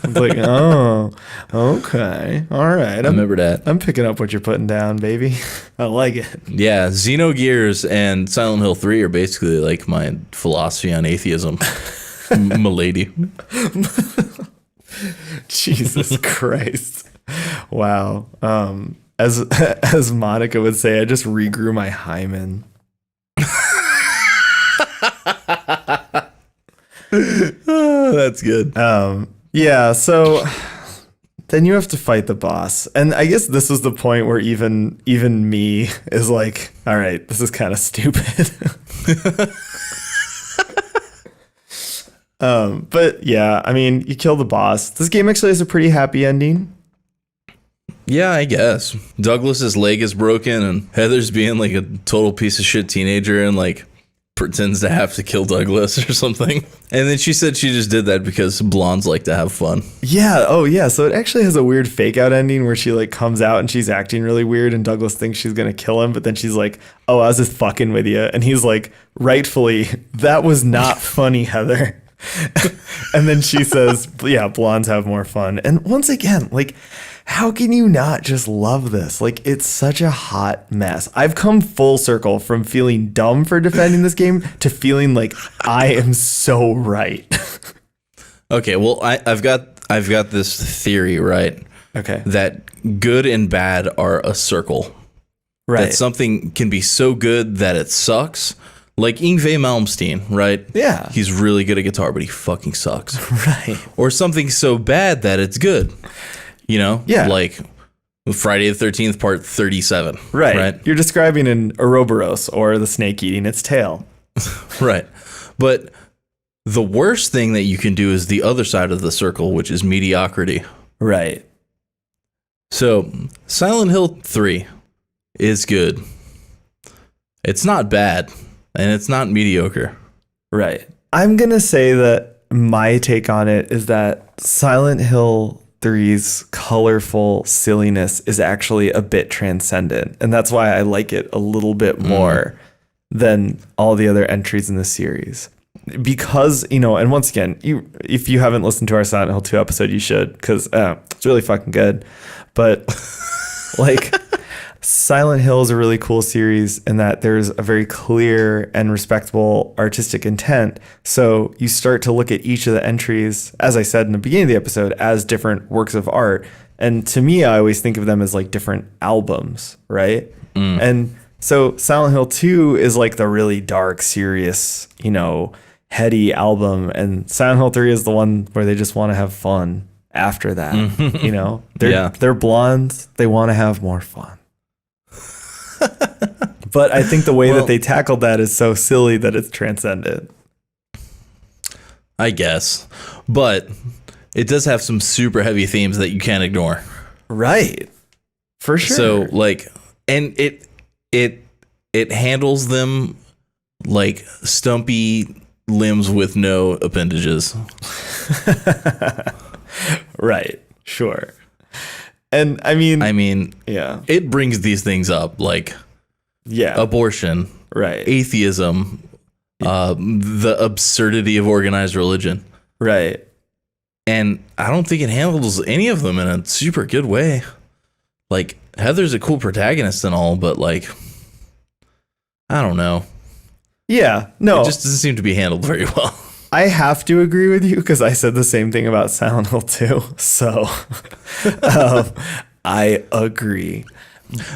I'm like, oh, okay. All right. I remember that. I'm picking up what you're putting down, baby. I like it. Yeah, Xenogears and Silent Hill 3 are basically like my philosophy on atheism. Milady. Jesus Christ. Wow. As Monica would say, I just regrew my hymen. Oh, that's good. Yeah, so then you have to fight the boss. And I guess this was the point where even me is like, all right, this is kind of stupid. But yeah, I mean, you kill the boss. This game actually has a pretty happy ending. Yeah, I guess. Douglas's leg is broken and Heather's being like a total piece of shit teenager and like pretends to have to kill Douglas or something. And then she said she just did that because blondes like to have fun. Yeah. Oh, yeah. So it actually has a weird fake out ending where she like comes out and she's acting really weird and Douglas thinks she's going to kill him. But then she's like, oh, I was just fucking with you. And he's like, rightfully, that was not funny, Heather. And then she says, yeah, blondes have more fun. And once again, like, how can you not just love this? Like, it's such a hot mess. I've come full circle from feeling dumb for defending this game to feeling like I am so right. Okay, well, I've got this theory, right? Okay. That good and bad are a circle. Right. That something can be so good that it sucks. Like Yngwie Malmsteen, right? Yeah. He's really good at guitar, but he fucking sucks. Right. Or something so bad that it's good. You know? Yeah. Like Friday the 13th, part 37. Right. You're describing an Ouroboros or the snake eating its tail. Right. But the worst thing that you can do is the other side of the circle, which is mediocrity. Right. So Silent Hill 3 is good. It's not bad, and it's not mediocre. Right. I'm going to say that my take on it is that Silent Hill 3's colorful silliness is actually a bit transcendent. And that's why I like it a little bit more than all the other entries in the series. Because, you know, and once again, if you haven't listened to our Silent Hill 2 episode, you should, because it's really fucking good. But like, Silent Hill is a really cool series in that there's a very clear and respectable artistic intent. So you start to look at each of the entries, as I said in the beginning of the episode, as different works of art. And to me, I always think of them as like different albums, right? And so Silent Hill 2 is like the really dark, serious, you know, heady album. And Silent Hill 3 is the one where they just want to have fun after that. You know, they're blonde. They want to have more fun. But I think the way that they tackled that is so silly that it's transcended. I guess. But it does have some super heavy themes that you can't ignore. Right. For sure. So like, and it handles them like stumpy limbs with no appendages. Right. Sure. And I mean, yeah, it brings these things up like abortion, right, atheism, the absurdity of organized religion, right. And I don't think it handles any of them in a super good way. Like Heather's a cool protagonist and all, but like, I don't know. Yeah, no, it just doesn't seem to be handled very well. I have to agree with you because I said the same thing about Silent Hill 2. So I agree.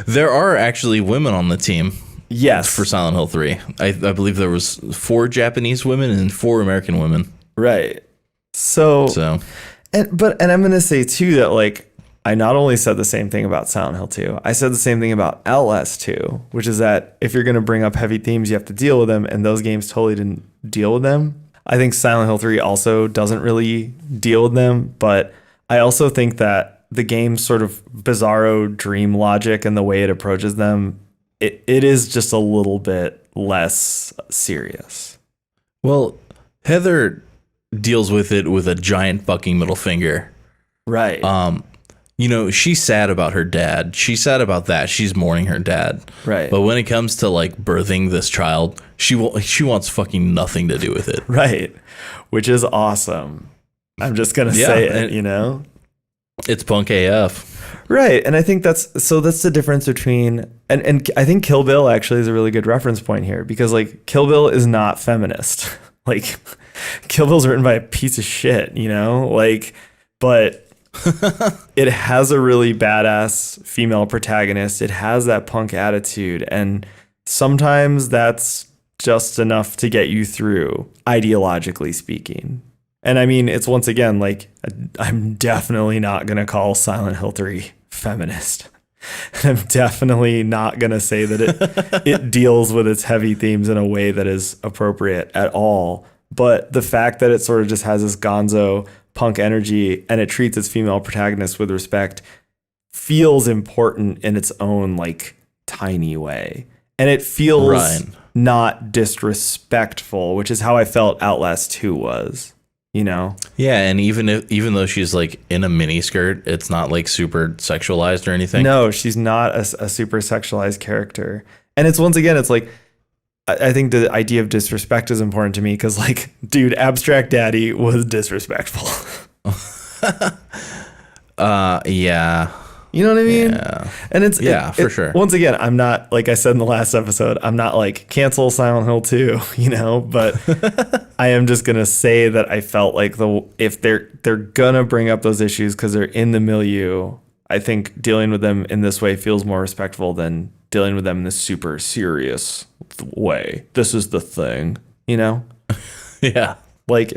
There are actually women on the team. Yes. For Silent Hill 3. I believe there was 4 Japanese women and 4 American women. Right. So and I'm going to say too that like I not only said the same thing about Silent Hill 2, I said the same thing about LS2, which is that if you're going to bring up heavy themes, you have to deal with them, and those games totally didn't deal with them. I think Silent Hill 3 also doesn't really deal with them, but I also think that the game's sort of bizarro dream logic and the way it approaches them, it is just a little bit less serious. Well, Heather deals with it with a giant fucking middle finger. Right. You know, she's sad about her dad. She's sad about that. She's mourning her dad. Right. But when it comes to like birthing this child, she wants fucking nothing to do with it. Right. Which is awesome. I'm just going to say it, you know? It's punk AF. Right. And I think that's the difference between, and I think Kill Bill actually is a really good reference point here, because like Kill Bill is not feminist. Like Kill Bill's written by a piece of shit, you know? Like, but it has a really badass female protagonist. It has that punk attitude, and sometimes that's just enough to get you through, ideologically speaking. And I mean, it's once again, like, I'm definitely not going to call Silent Hill 3 feminist. I'm definitely not going to say that it deals with its heavy themes in a way that is appropriate at all. But the fact that it sort of just has this gonzo punk energy and it treats its female protagonist with respect feels important in its own like tiny way. And it feels not disrespectful, which is how I felt Outlast 2 was, you know? Yeah, and even though she's like in a mini skirt, it's not like super sexualized or anything. No, she's not a super sexualized character. And it's once again, it's like, I think the idea of disrespect is important to me because, like, dude, Abstract Daddy was disrespectful. Yeah. You know what I mean? Yeah. And it's for sure. Once again, I'm not, like I said in the last episode, I'm not like cancel Silent Hill 2, you know, but I am just gonna say that I felt like if they're gonna bring up those issues because they're in the milieu, I think dealing with them in this way feels more respectful than dealing with them in this super serious way. This is the thing, you know? Yeah. Like,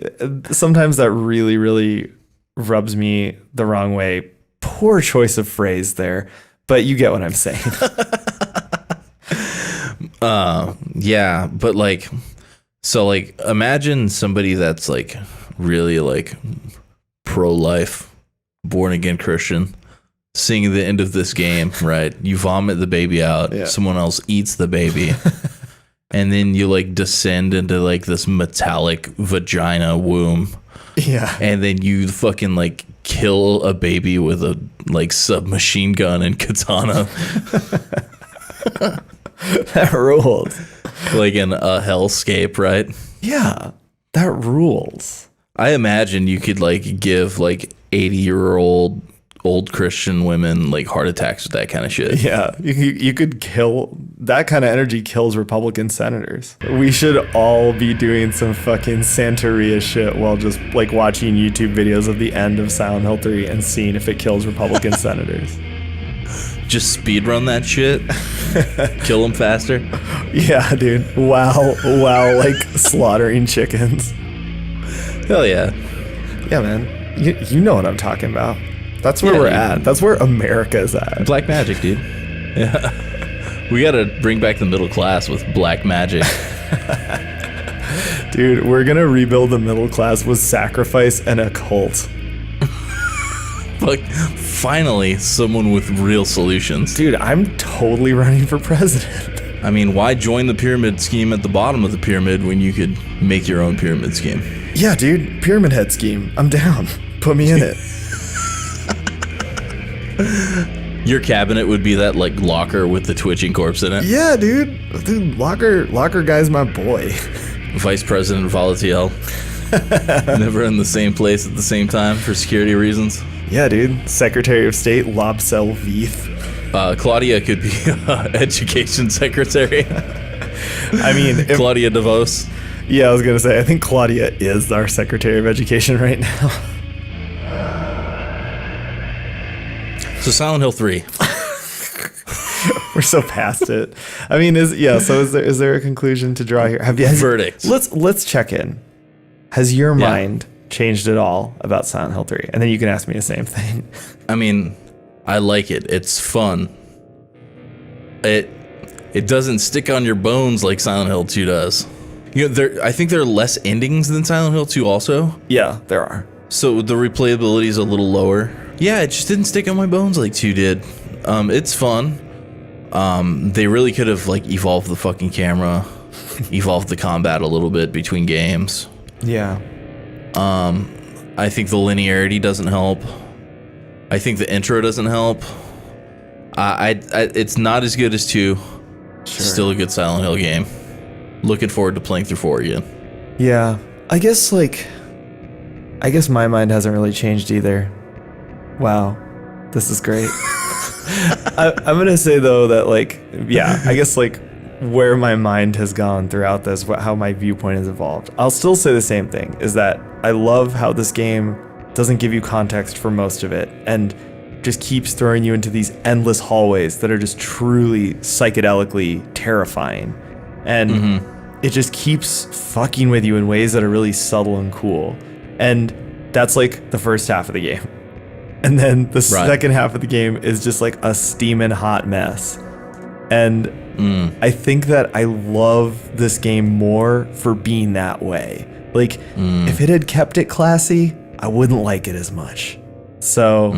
sometimes that really, really rubs me the wrong way. Poor choice of phrase there, but you get what I'm saying. Yeah, but like, so like, imagine somebody that's like really like pro-life, born again Christian, seeing the end of this game, right? You vomit the baby out, someone else eats the baby, and then you like descend into like this metallic vagina womb. Yeah. And then you fucking like kill a baby with a like submachine gun and katana. That rules. Like in a hellscape, right? Yeah. That rules. I imagine you could like give like 80-year-old old Christian women like heart attacks with that kind of shit. Yeah, you could kill that kind of energy. Kills Republican senators. We should all be doing some fucking Santeria shit while just like watching YouTube videos of the end of Silent Hill 3 and seeing if it kills Republican senators. Just speedrun that shit. Kill them faster. Yeah, dude. Wow, like slaughtering chickens. Hell yeah. Yeah, man. You know what I'm talking about. That's where we're at. That's where America's at. Black magic, dude. Yeah. We got to bring back the middle class with black magic. Dude, we're going to rebuild the middle class with sacrifice and a cult. Like, finally, someone with real solutions. Dude, I'm totally running for president. I mean, why join the pyramid scheme at the bottom of the pyramid when you could make your own pyramid scheme? Yeah, dude. Pyramid head scheme. I'm down. Put me in it. Your cabinet would be that like locker with the twitching corpse in it. Yeah, dude. Dude, locker guy's my boy. Vice President Volatiel. Never in the same place at the same time for security reasons. Yeah, dude. Secretary of State Lobsel Veith. Claudia could be education secretary. I mean, Claudia DeVos. Yeah, I was gonna say I think Claudia is our Secretary of Education right now. So Silent Hill 3. We're so past it. I mean, is there a conclusion to draw here? Verdict. Let's check in. Has your mind changed at all about Silent Hill 3? And then you can ask me the same thing. I mean, I like it. It's fun. It doesn't stick on your bones like Silent Hill 2 does. You know, I think there are less endings than Silent Hill 2 also. Yeah, there are. So the replayability is a little lower. Yeah, it just didn't stick on my bones like 2 did. It's fun. They really could have like evolved the fucking camera, evolved the combat a little bit between games. Yeah. I think the linearity doesn't help. I think the intro doesn't help. It's not as good as 2. Sure. Still a good Silent Hill game. Looking forward to playing through 4 again. Yeah. I guess my mind hasn't really changed either. Wow. This is great. I'm going to say though that I guess where my mind has gone throughout this, how my viewpoint has evolved. I'll still say the same thing, is that I love how this game doesn't give you context for most of it and just keeps throwing you into these endless hallways that are just truly psychedelically terrifying. And it just keeps fucking with you in ways that are really subtle and cool. And that's the first half of the game. And then the second half of the game is just a steaming hot mess. And I think that I love this game more for being that way. If it had kept it classy, I wouldn't like it as much. So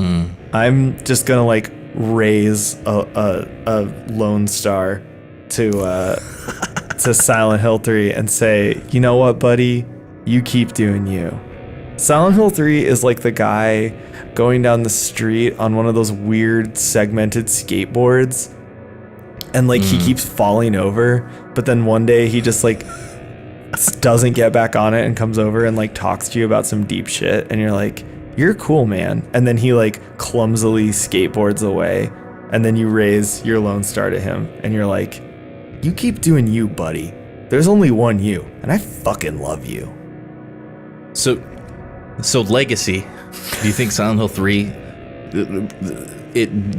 I'm just gonna raise a Lone Star to Silent Hill 3 and say, you know what, buddy, you keep doing you. Silent Hill 3 is the guy going down the street on one of those weird segmented skateboards, and he keeps falling over, but then one day he just doesn't get back on it and comes over and talks to you about some deep shit, and you're like, you're cool, man. And then he clumsily skateboards away, and then you raise your Lone Star to him and you're like, you keep doing you, buddy. There's only one you, and I fucking love you. So legacy. Do you think Silent Hill 3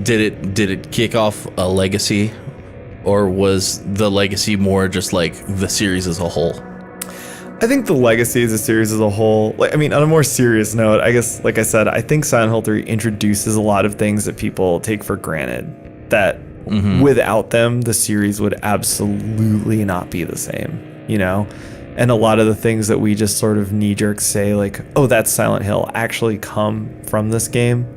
did it kick off a legacy, or was the legacy more just the series as a whole? I think the legacy is a series as a whole. On a more serious note, I guess, I said, I think Silent Hill 3 introduces a lot of things that people take for granted that without them, the series would absolutely not be the same, And a lot of the things that we just sort of knee-jerk say, oh, that's Silent Hill, actually come from this game.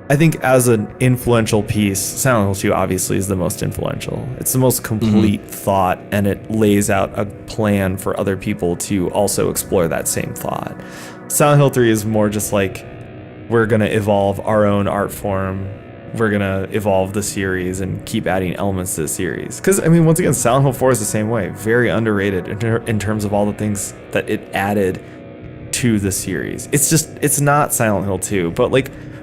I think as an influential piece, Silent Hill 2 obviously is the most influential. It's the most complete thought, and it lays out a plan for other people to also explore that same thought. Silent Hill 3 is more just we're going to evolve our own art form. We're going to evolve the series and keep adding elements to the series. Because, once again, Silent Hill 4 is the same way. Very underrated in terms of all the things that it added to the series. It's not Silent Hill 2, but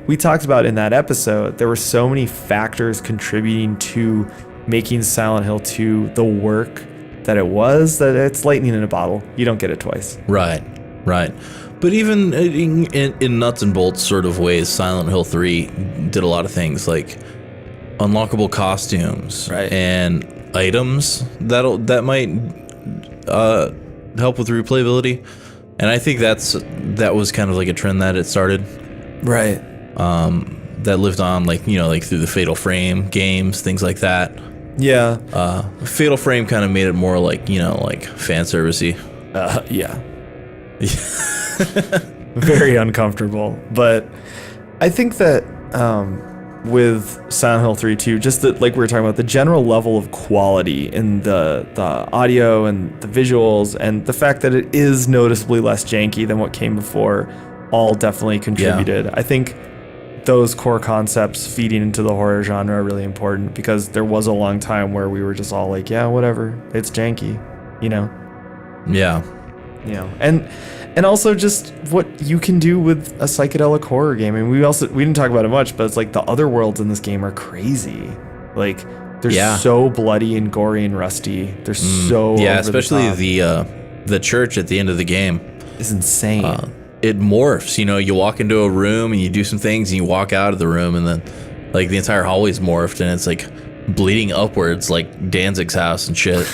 we talked about in that episode, there were so many factors contributing to making Silent Hill 2 the work that it was, that it's lightning in a bottle. You don't get it twice. Right. But even in nuts and bolts sort of ways, Silent Hill 3 did a lot of things like unlockable costumes and items that might help with replayability. And I think that was kind of a trend that it started. Right. That lived on through the Fatal Frame games, things like that. Yeah. Fatal Frame kind of made it more fan servicey. Yeah. Very uncomfortable. But I think that with Silent Hill 3 too, just that we were talking about, the general level of quality in the audio and the visuals, and the fact that it is noticeably less janky than what came before, all definitely contributed. I think those core concepts feeding into the horror genre are really important, because there was a long time where we were just all yeah, whatever, it's janky, Yeah. And also just what you can do with a psychedelic horror game. We didn't talk about it much, but it's the other worlds in this game are crazy. They're so bloody and gory and rusty. They're so especially the church at the end of the game is insane. It morphs. You walk into a room and you do some things, and you walk out of the room, and then the entire hallway's morphed, and it's bleeding upwards like Danzig's house and shit.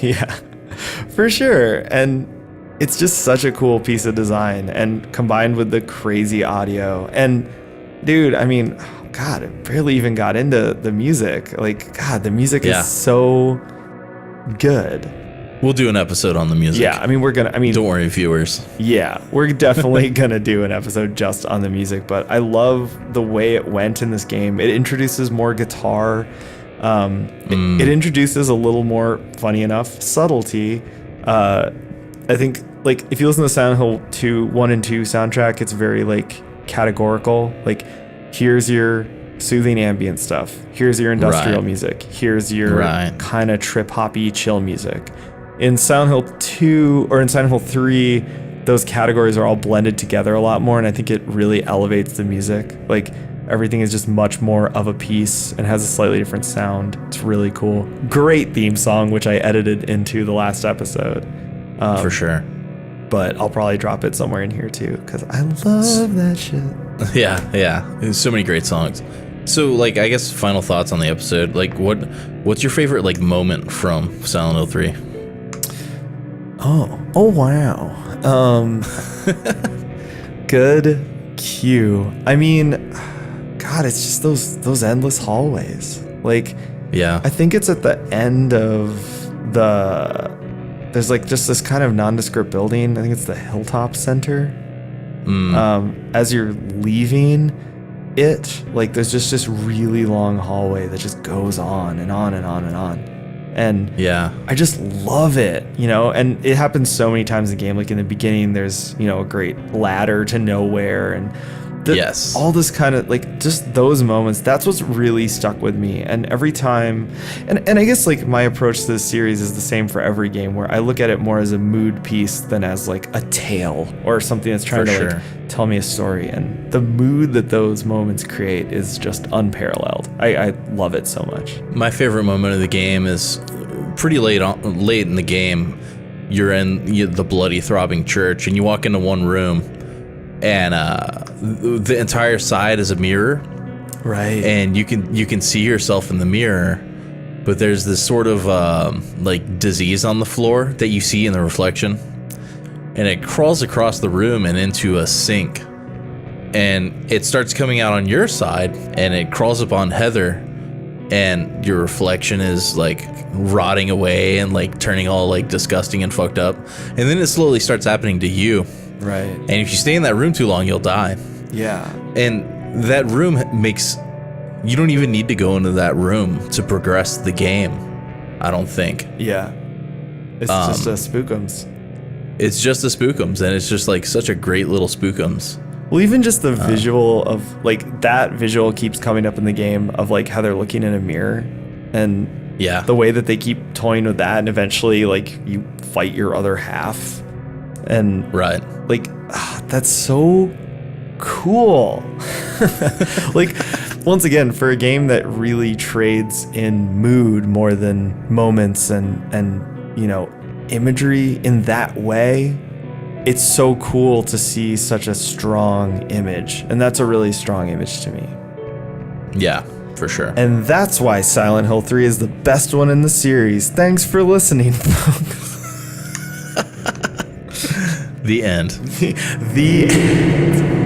Yeah, for sure. And it's just such a cool piece of design, and combined with the crazy audio. And dude, God, it barely even got into the music. God, the music is so good. We'll do an episode on the music. Yeah, we're gonna. Don't worry, viewers. Yeah, we're definitely gonna do an episode just on the music. But I love the way it went in this game. It introduces more guitar. It introduces a little more, funny enough, subtlety. I think like if you listen to Silent Hill 2, 1 and 2 soundtrack, it's very like categorical. Like here's your soothing ambient stuff. Here's your industrial music. Here's your kind of trip hoppy chill music. In Silent Hill 2 or in Silent Hill 3, those categories are all blended together a lot more, and I think it really elevates the music. Like everything is just much more of a piece and has a slightly different sound. It's really cool. Great theme song, which I edited into the last episode. For sure. But I'll probably drop it somewhere in here too, because I love that shit. Yeah. There's so many great songs. So, like, I guess final thoughts on the episode. Like, what's your favorite like moment from Silent Hill 3? Oh wow. Good cue. I mean, God, it's just those endless hallways. Like, yeah, I think it's at the end of there's like just this kind of nondescript building. I think it's the Hilltop Center. As you're leaving it, like there's just this really long hallway that just goes on and on and on and on. And yeah, I just love it, and it happens so many times in the game. Like in the beginning, there's, a great ladder to nowhere, and all this kind of like just those moments. That's what's really stuck with me. And every time, and I guess like my approach to this series is the same for every game, where I look at it more as a mood piece than as like a tale or something that's trying to like tell me a story. And the mood that those moments create is just unparalleled. I love it so much. My favorite moment of the game is pretty late in the game. You're in the bloody throbbing church, and you walk into one room, and the entire side is a mirror, right? And you can see yourself in the mirror, but there's this sort of like disease on the floor that you see in the reflection, and it crawls across the room and into a sink, and it starts coming out on your side, and it crawls up on Heather, and your reflection is like rotting away and like turning all like disgusting and fucked up, and then it slowly starts happening to you. Right. And if you stay in that room too long, you'll die. Yeah. And that room you don't even need to go into that room to progress the game, I don't think. Yeah. It's just a spookums. It's just a spookums, and it's just like such a great little spookums. Well, even just the visual of like that visual keeps coming up in the game of like how they're looking in a mirror, and the way that they keep toying with that, and eventually like you fight your other half. And like that's so cool. Like once again, for a game that really trades in mood more than moments and imagery in that way, it's so cool to see such a strong image, and that's a really strong image to me. Yeah, for sure. And that's why Silent Hill 3 is the best one in the series. Thanks for listening, folks. The end. The end.